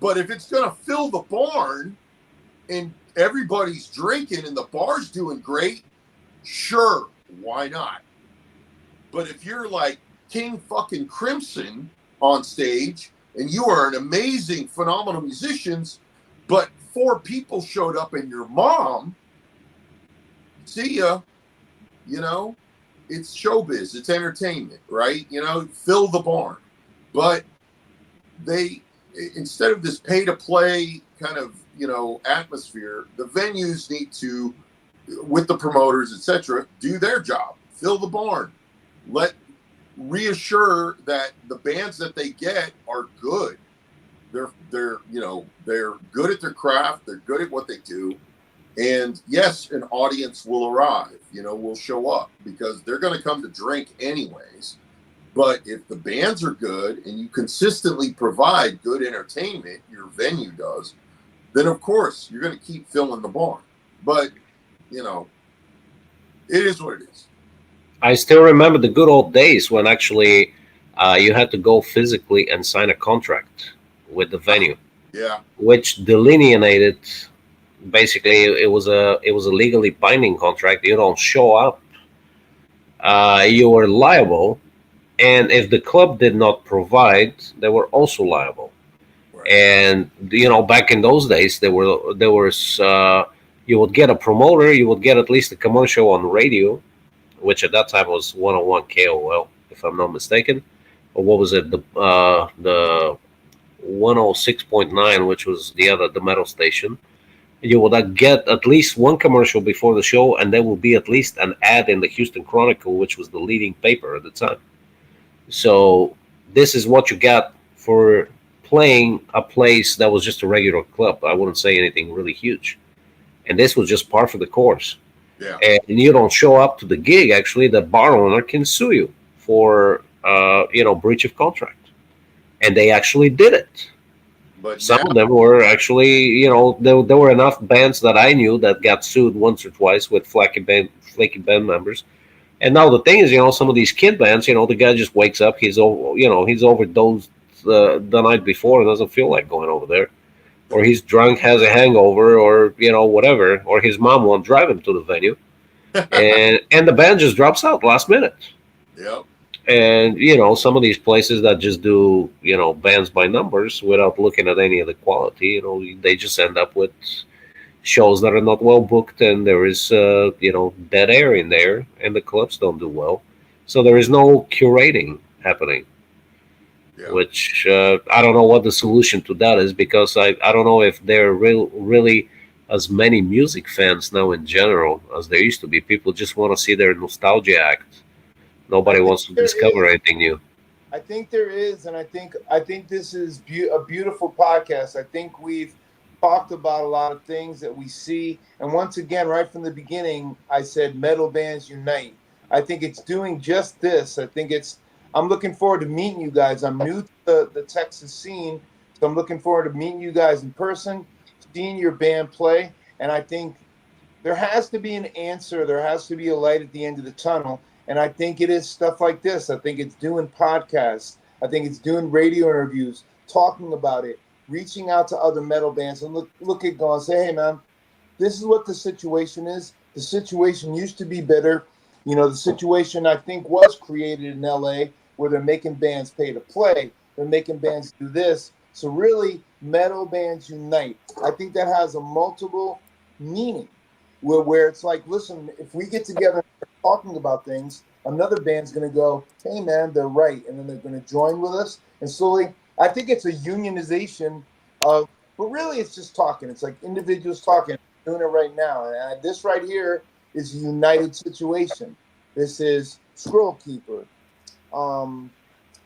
But if it's going to fill the barn and everybody's drinking and the bar's doing great, sure, why not? But if you're like King fucking Crimson on stage and you are an amazing, phenomenal musician, but 4 people showed up and your mom, see ya, it's showbiz, it's entertainment, right? Fill the barn. But they, instead of this pay to play kind of, atmosphere, the venues need to, with the promoters, etc., do their job, fill the barn, reassure that the bands that they get are good. They're good at their craft. They're good at what they do. And yes, an audience will arrive, will show up because they're going to come to drink anyways. But if the bands are good and you consistently provide good entertainment, your venue does, then of course you're going to keep filling the barn. But, it is what it is. I still remember the good old days when actually you had to go physically and sign a contract with the venue. Yeah. Which delineated, basically, it was a legally binding contract. You don't show up, you were liable. And if the club did not provide, they were also liable. Right. And back in those days, there was you would get a promoter, you would get at least a commercial on radio, which at that time was 101 KOL, if I'm not mistaken. Or what was it? The 106.9, which was the metal station. You would get at least one commercial before the show, and there would be at least an ad in the Houston Chronicle, which was the leading paper at the time. So this is what you got for playing a place that was just a regular club. I wouldn't say anything really huge. And this was just par for the course. Yeah. And you don't show up to the gig, actually, the bar owner can sue you for, breach of contract. And they actually did it. But some of them were actually, there were enough bands that I knew that got sued once or twice with flaky band members. And now the thing is, some of these kid bands, the guy just wakes up, he's overdosed the night before and doesn't feel like going over there. Or he's drunk, has a hangover, or, whatever. Or his mom won't drive him to the venue. and the band just drops out last minute. Yep. And, some of these places that just do, bands by numbers without looking at any of the quality, they just end up with shows that are not well booked, and there is, dead air in there, and the clubs don't do well. So there is no curating happening, which I don't know what the solution to that is, because I don't know if there are really as many music fans now in general as there used to be. People just want to see their nostalgia act. Nobody wants to discover anything new. I think there is, and I think this is a beautiful podcast. I think we've talked about a lot of things that we see, and once again, right from the beginning, I said metal bands unite. I think it's doing just this. I'm looking forward to meeting you guys. I'm new to the Texas scene, so I'm looking forward to meeting you guys in person, seeing your band play, and I think there has to be an answer. There has to be a light at the end of the tunnel. And I think it is stuff like this. I think it's doing podcasts. I think it's doing radio interviews, talking about it, reaching out to other metal bands and look at going, say, hey, man, this is what the situation is. The situation used to be better. The situation, I think, was created in LA where they're making bands pay to play. They're making bands do this. So really, metal bands unite. I think that has a multiple meaning where it's like, listen, if we get together and start talking about things, another band's going to go, hey, man, they're right. And then they're going to join with us. And slowly, I think it's a unionization of, but really it's just talking. It's like individuals talking, doing it right now. And this right here is a united situation. This is Scroll Keeper.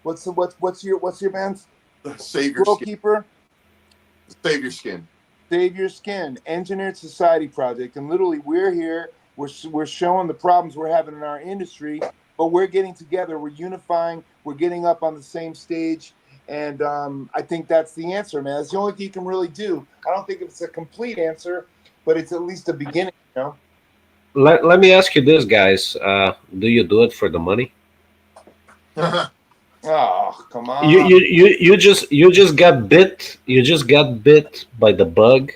What's your band's? Save Your Scroll Skin. Keeper. Save Your Skin. Save Your Skin, Engineered Society Project. And literally, we're here. We're showing the problems we're having in our industry, but we're getting together. We're unifying. We're getting up on the same stage. And I think that's the answer, man. It's the only thing you can really do. I don't think it's a complete answer, but it's at least a beginning, you know? Let me ask you this, guys. Do you do it for the money? Oh, come on. You just got bit. You just got bit by the bug,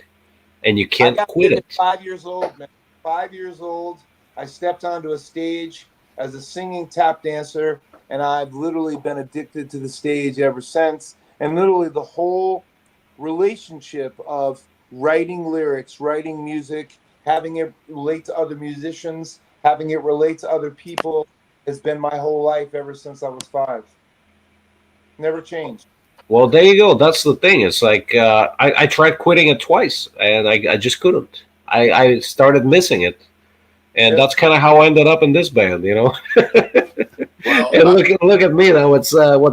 and you can't quit it. 5 years old, man. 5 years old. I stepped onto a stage as a singing tap dancer, and I've literally been addicted to the stage ever since. And literally the whole relationship of writing lyrics, writing music, having it relate to other musicians, having it relate to other people has been my whole life ever since I was 5. Never changed. Well, there you go. That's the thing. It's like I tried quitting it twice, and I just couldn't. I started missing it, and that's kind of how I ended up in this band, you know. Well, And look at me now. It's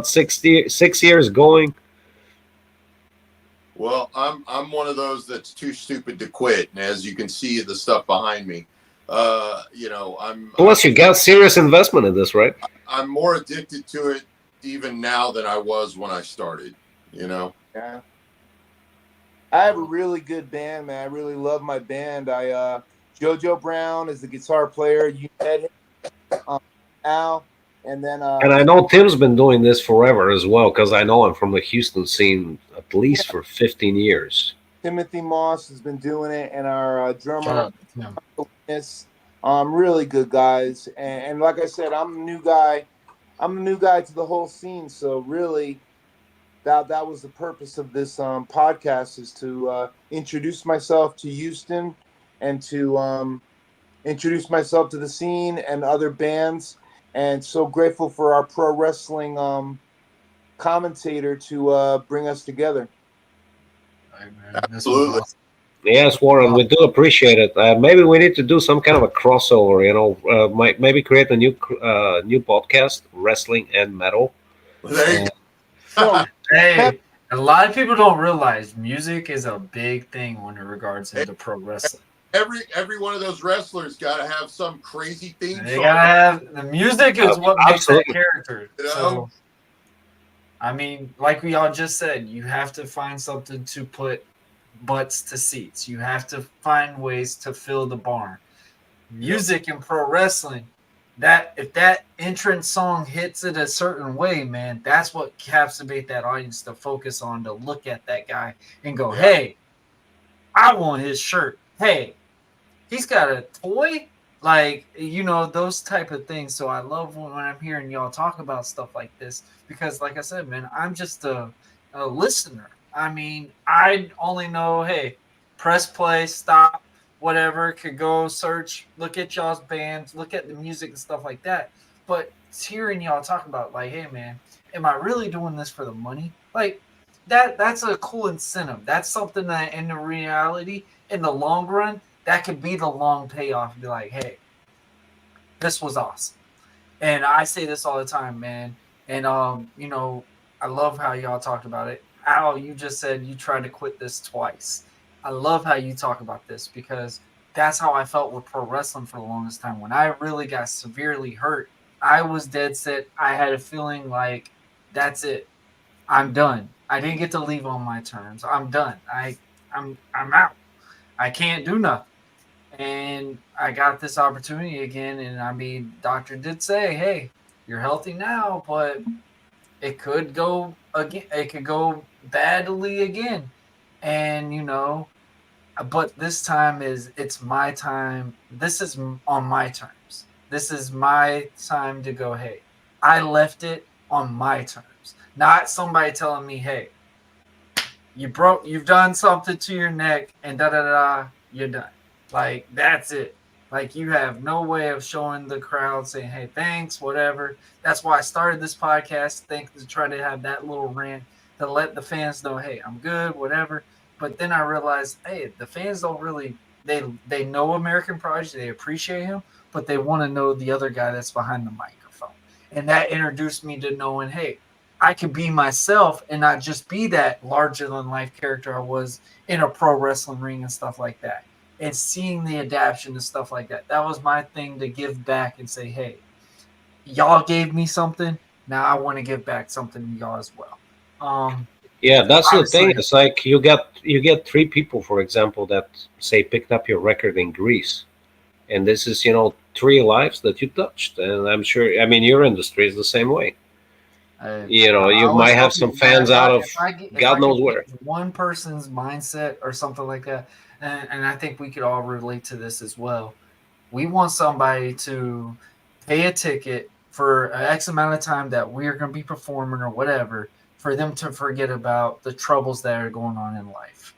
6 years going. Well, I'm one of those that's too stupid to quit, and as you can see, the stuff behind me, Plus, you got serious investment in this, right? I'm more addicted to it even now than I was when I started. You know. Yeah. I have a really good band, man. I really love my band. Jojo Brown is the guitar player. You met him, Al, and then. And I know Tim's been doing this forever as well, because I know him from the Houston scene at least for 15 years. Timothy Moss has been doing it, and our drummer, really good guys. And like I said, I'm the new guy. I'm the new guy to the whole scene. So really, that was the purpose of this podcast, is to introduce myself to Houston and to introduce myself to the scene and other bands. And so grateful for our pro wrestling commentator to bring us together. Absolutely. Yes, Warren, we do appreciate it. Maybe we need to do some kind of a crossover, you know, maybe create a new podcast, wrestling and metal. There you So, Hey, a lot of people don't realize music is a big thing when it regards into pro wrestling. Every one of those wrestlers got to have some crazy theme They song. gotta have the music is what makes that character. You know? So, I mean, like we all just said, you have to find something to put butts to seats. You have to find ways to fill the barn. Music in pro wrestling, that if that entrance song hits it a certain way, man, that's what captivates that audience to focus on, to look at that guy and go, hey, I want his shirt. Hey, he's got a toy. Like, you know, those type of things. So I love when I'm hearing y'all talk about stuff like this, because like I said, man, I'm just a listener. I mean, I only know, hey, press play, stop, whatever, could go search, look at y'all's bands, look at the music and stuff like that. But hearing y'all talk about, like, hey, man, am I really doing this for the money? Like, that's a cool incentive. That's something that in the reality, in the long run, that could be the long payoff. Be like, hey, this was awesome. And I say this all the time, man. And, you know, I love how y'all talked about it. Al, you just said you tried to quit this twice. I love how you talk about this, because that's how I felt with pro wrestling for the longest time. When I really got severely hurt, I was dead set. I had a feeling like, that's it. I'm done. I didn't get to leave on my terms. I'm done. I'm out. I can't do nothing. And I got this opportunity again. And I mean, doctor did say, hey, you're healthy now, but it could go again. It could go badly again. And, you know, but this time it's my time. This is on my terms. This is my time to go, hey, I left it on my terms. Not somebody telling me, hey, you've done something to your neck, and da da da, you're done. Like that's it. Like you have no way of showing the crowd saying, "Hey, thanks, whatever." That's why I started this podcast, to try to have that little rant to let the fans know, "Hey, I'm good, whatever." But then I realized, hey, the fans don't really they know American Prodigy, they appreciate him, but they want to know the other guy that's behind the microphone, and that introduced me to knowing, hey, I could be myself and not just be that larger than life character I was in a pro wrestling ring and stuff like that. And seeing the adaptation and stuff like that. That was my thing to give back and say, hey, y'all gave me something. Now I want to give back something to y'all as well. Yeah, that's the thing. Obviously, It's like you get three people, for example, that say picked up your record in Greece, and this is three lives that you touched, and I'm sure. I mean, your industry is the same way. I You always might tell have some people, man, fans out of if I God could knows where. change one person's mindset or something like that, and I think we could all relate to this as well. We want somebody to pay a ticket for an X amount of time that we're going to be performing or whatever, for them to forget about the troubles that are going on in life.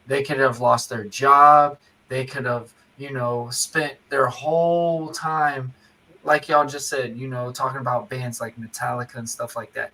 They could have lost their job. They could have, spent their whole time, like y'all just said, talking about bands like Metallica and stuff like that.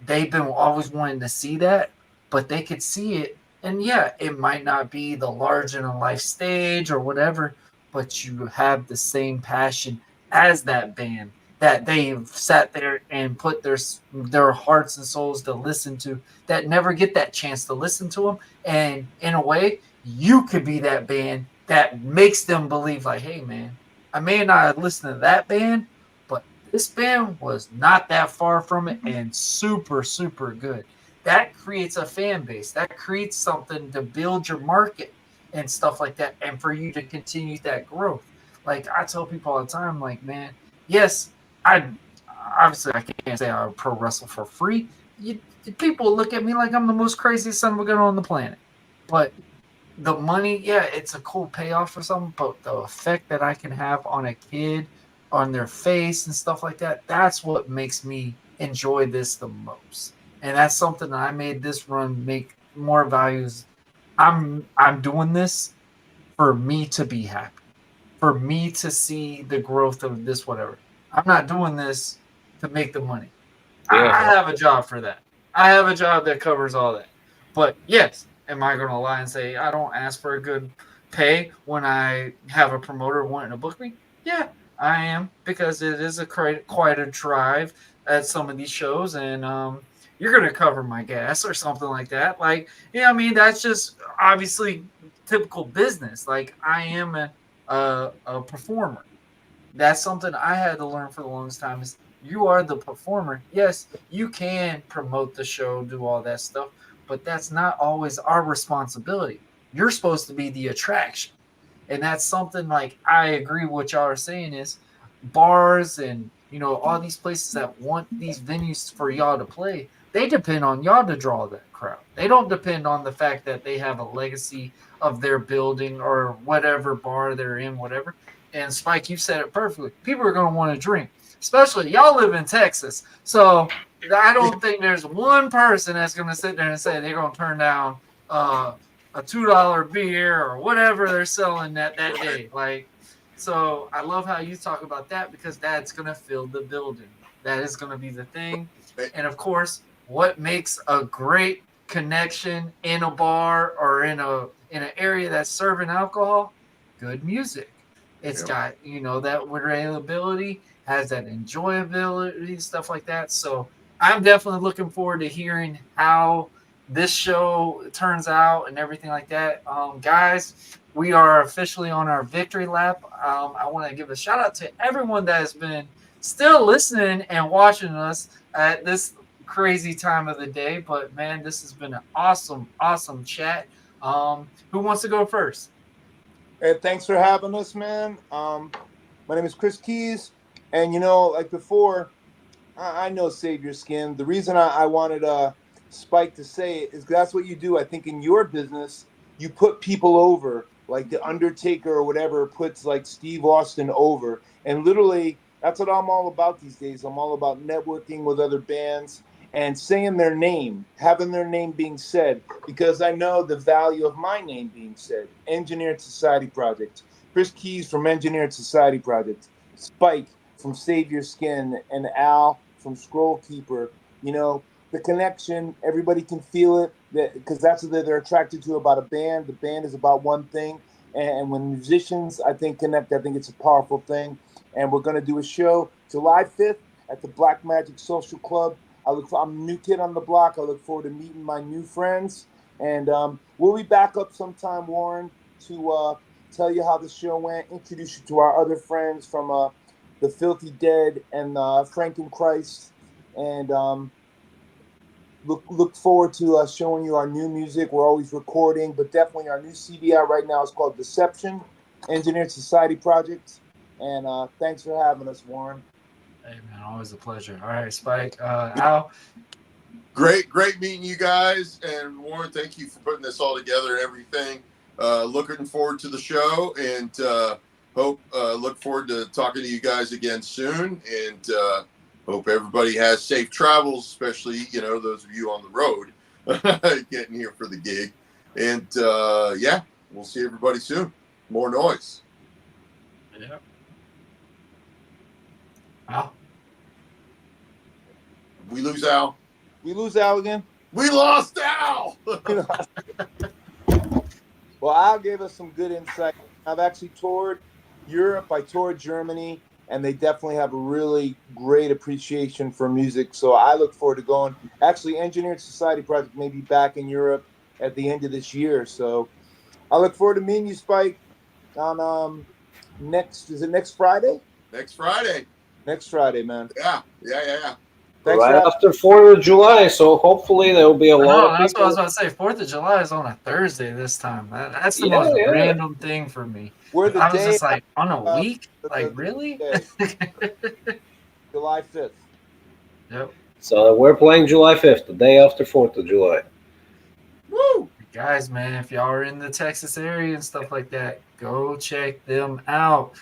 They've been always wanting to see that, but they could see it. And yeah, it might not be the larger than life stage or whatever, but you have the same passion as that band that they've sat there and put their hearts and souls to listen to, that never get that chance to listen to them. And in a way, you could be that band that makes them believe, like, hey man, I may not have listened to that band, but this band was not that far from it and super, super good. That creates a fan base. That creates something to build your market and stuff like that, and for you to continue that growth. Like I tell people all the time, like, man, yes, I obviously I can't say I pro wrestle for free. People look at me like I'm the most craziest son of a gun on the planet. But the money, yeah, it's a cool payoff or something, but the effect that I can have on a kid, on their face and stuff like that, that's what makes me enjoy this the most. And that's something that I made this run make more values. I'm doing this for me to be happy, for me to see the growth of this, whatever. I'm not doing this to make the money. Yeah, I have a job for that. I have a job that covers all that. But yes, am I going to lie and say I don't ask for a good pay when I have a promoter wanting to book me? Yeah, I am, because it is quite a drive at some of these shows, and you're going to cover my gas or something like that. Like, yeah, I mean that's just obviously typical business. Like I am a performer. That's something I had to learn for the longest time is you are the performer. Yes, you can promote the show, do all that stuff, but that's not always our responsibility. You're supposed to be the attraction. And that's something like I agree with what y'all are saying is bars and all these places that want these venues for y'all to play, they depend on y'all to draw that crowd. They don't depend on the fact that they have a legacy of their building or whatever bar they're in, whatever. And Spike, you said it perfectly. People are going to want to drink, especially y'all live in Texas. So I don't think there's one person that's going to sit there and say they're going to turn down a $2 beer or whatever they're selling that day. Like, so I love how you talk about that, because that's going to fill the building. That is going to be the thing. And of course, what makes a great connection in a bar or in an area that's serving alcohol? Good music. It's got, that relatability, has that enjoyability, stuff like that. So I'm definitely looking forward to hearing how this show turns out and everything like that. Guys, we are officially on our victory lap. I want to give a shout out to everyone that has been still listening and watching us at this crazy time of the day. But man, this has been an awesome, awesome chat. Who wants to go first? Hey, thanks for having us, man. My name is Kris Keyes, and like before, I know Save Your Skin. The reason I wanted Spike to say it is that's what you do. I think in your business, you put people over, like the Undertaker or whatever puts like Steve Austin over, and literally that's what I'm all about these days. I'm all about networking with other bands and saying their name, having their name being said, because I know the value of my name being said. Engineered Society Project. Kris Keyes from Engineered Society Project. Spike from Save Your Skin, and Al from Scroll Keeper. You know, the connection, everybody can feel it because that's what they're attracted to about a band. The band is about one thing. And when musicians, I think, connect, I think it's a powerful thing. And we're going to do a show July 5th at the Black Magic Social Club. I'm a new kid on the block. I look forward to meeting my new friends. And we'll be back up sometime, Warren, to tell you how the show went, introduce you to our other friends from the Filthy Dead and Frankenchrist. And look forward to showing you our new music. We're always recording, but definitely our new CD out right now is called Deception, Engineered Society Project. And thanks for having us, Warren. Hey, man, always a pleasure. All right, Spike. Al? Great meeting you guys. And Warren, thank you for putting this all together and everything. Looking forward to the show, and look forward to talking to you guys again soon. And hope everybody has safe travels, especially, those of you on the road getting here for the gig. And we'll see everybody soon. More noise. Yeah. Al? We lose Al. We lose Al again? We lost Al! Well, Al gave us some good insight. I've actually toured Europe. I toured Germany, and they definitely have a really great appreciation for music. So I look forward to going. Actually, Engineered Society Project may be back in Europe at the end of this year. So I look forward to meeting you, Spike, on next Friday? Next Friday. Next Friday, man. Yeah. Thanks Right after 4th of July, so hopefully there will be a lot of that's people. what I was about to say. 4th of July is on a Thursday this time. That's the most random thing for me. We're the I was day just like, on a week? the Really? July 5th. Yep. So we're playing July 5th, the day after 4th of July. Woo! Guys, man, if y'all are in the Texas area and stuff like that, go check them out.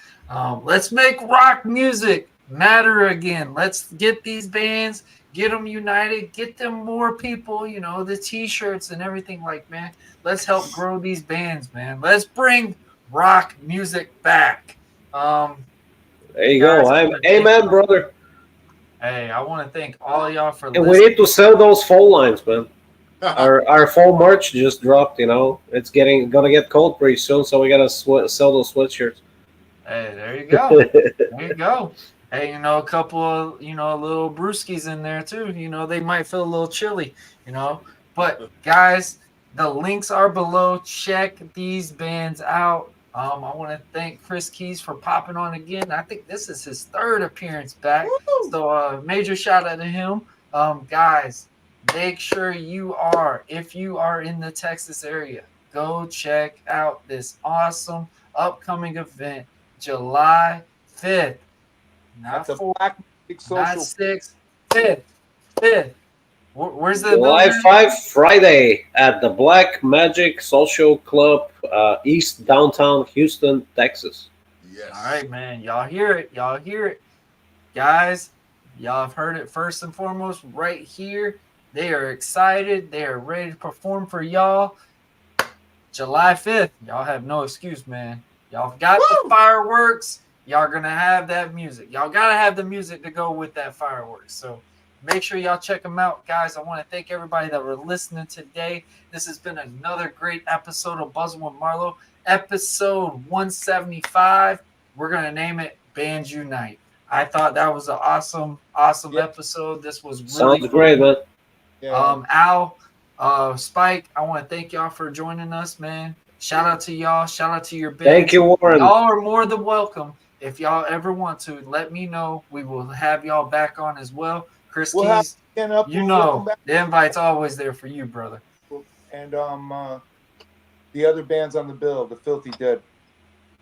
Let's make rock music matter again. Let's get these bands, get them united, get them more people, the t-shirts and everything. Man, let's help grow these bands, man. Let's bring rock music back. There you go. Amen, brother. Hey, I want to thank all of y'all for And listening. we need to sell those fall lines, man. Our fall merch just dropped, It's gonna get cold pretty soon, so we gotta sell those sweatshirts. Hey, there you go. There you go. Hey, a couple of, little brewskis in there too. They might feel a little chilly, But guys, the links are below. Check these bands out. I want to thank Kris Keyes for popping on again. I think this is his 3rd appearance back. Woo! So major shout out to him. Guys, make sure if you are in the Texas area, go check out this awesome upcoming event, July 5th. Not 4th, Black Magic Social. Not 6th, 5th. Where's the July 5, Friday at the Black Magic Social Club, East Downtown Houston, Texas. Yes. All right, man. Y'all hear it. Guys, y'all have heard it first and foremost right here. They are excited. They are ready to perform for y'all. July 5th. Y'all have no excuse, man. Y'all got the fireworks. Y'all going to have that music. Y'all got to have the music to go with that fireworks. So make sure y'all check them out, guys. I want to thank everybody that were listening today. This has been another great episode of Buzzing with Marlowe, episode 175. We're going to name it Bands Unite. I thought that was an awesome episode. This was really Sounds great, man. Yeah. Al, Spike, I want to thank y'all for joining us, man. Shout out to y'all. Shout out to your band. Thank you, Warren. Y'all are more than welcome. If y'all ever want to, let me know. We will have y'all back on as well. Kris Keyes, the invite's always there for you, brother. And the other bands on the bill, the Filthy Dead.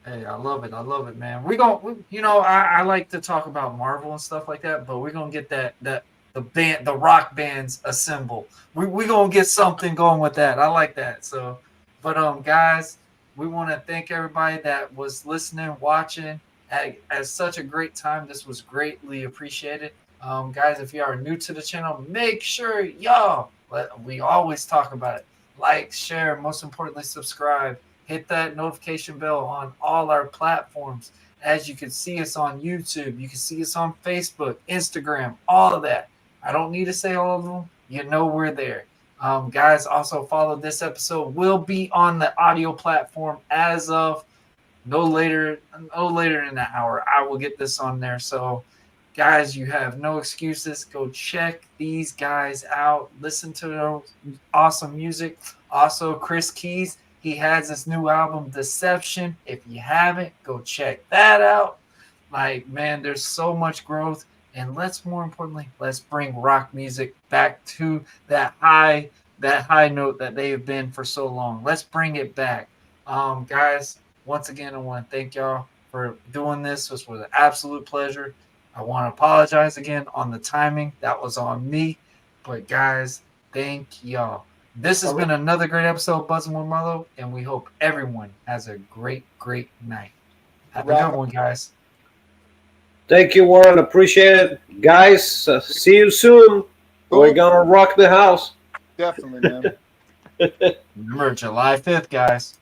Hey, I love it, man. I like to talk about Marvel and stuff like that, but we're gonna get the rock bands assemble. We're gonna get something going with that. I like that. So, but guys, we want to thank everybody that was listening, watching. Had such a great time. This was greatly appreciated. Guys, if you are new to the channel, make sure y'all, we always talk about it, like, share, most importantly, subscribe. Hit that notification bell on all our platforms. As you can see us on YouTube, you can see us on Facebook, Instagram, all of that. I don't need to say all of them. You know we're there. Guys, also follow this episode. Will be on the audio platform as of no later than an hour. I will get this on there. So, guys, you have no excuses. Go check these guys out. Listen to their awesome music. Also, Kris Keyes, he has this new album, Deception. If you haven't, go check that out. Like, man, there's so much growth. And more importantly, let's bring rock music back to that high note that they have been for so long. Let's bring it back. Guys, once again, I want to thank y'all for doing this. This was an absolute pleasure. I want to apologize again on the timing. That was on me. But guys, thank y'all. This has been another great episode of Buzzing with Marlowe, and we hope everyone has a great, great night. Have a good one, guys. Thank you, Warren. Appreciate it. Guys, see you soon. Cool. We're going to rock the house. Definitely, man. Remember, July 5th, guys.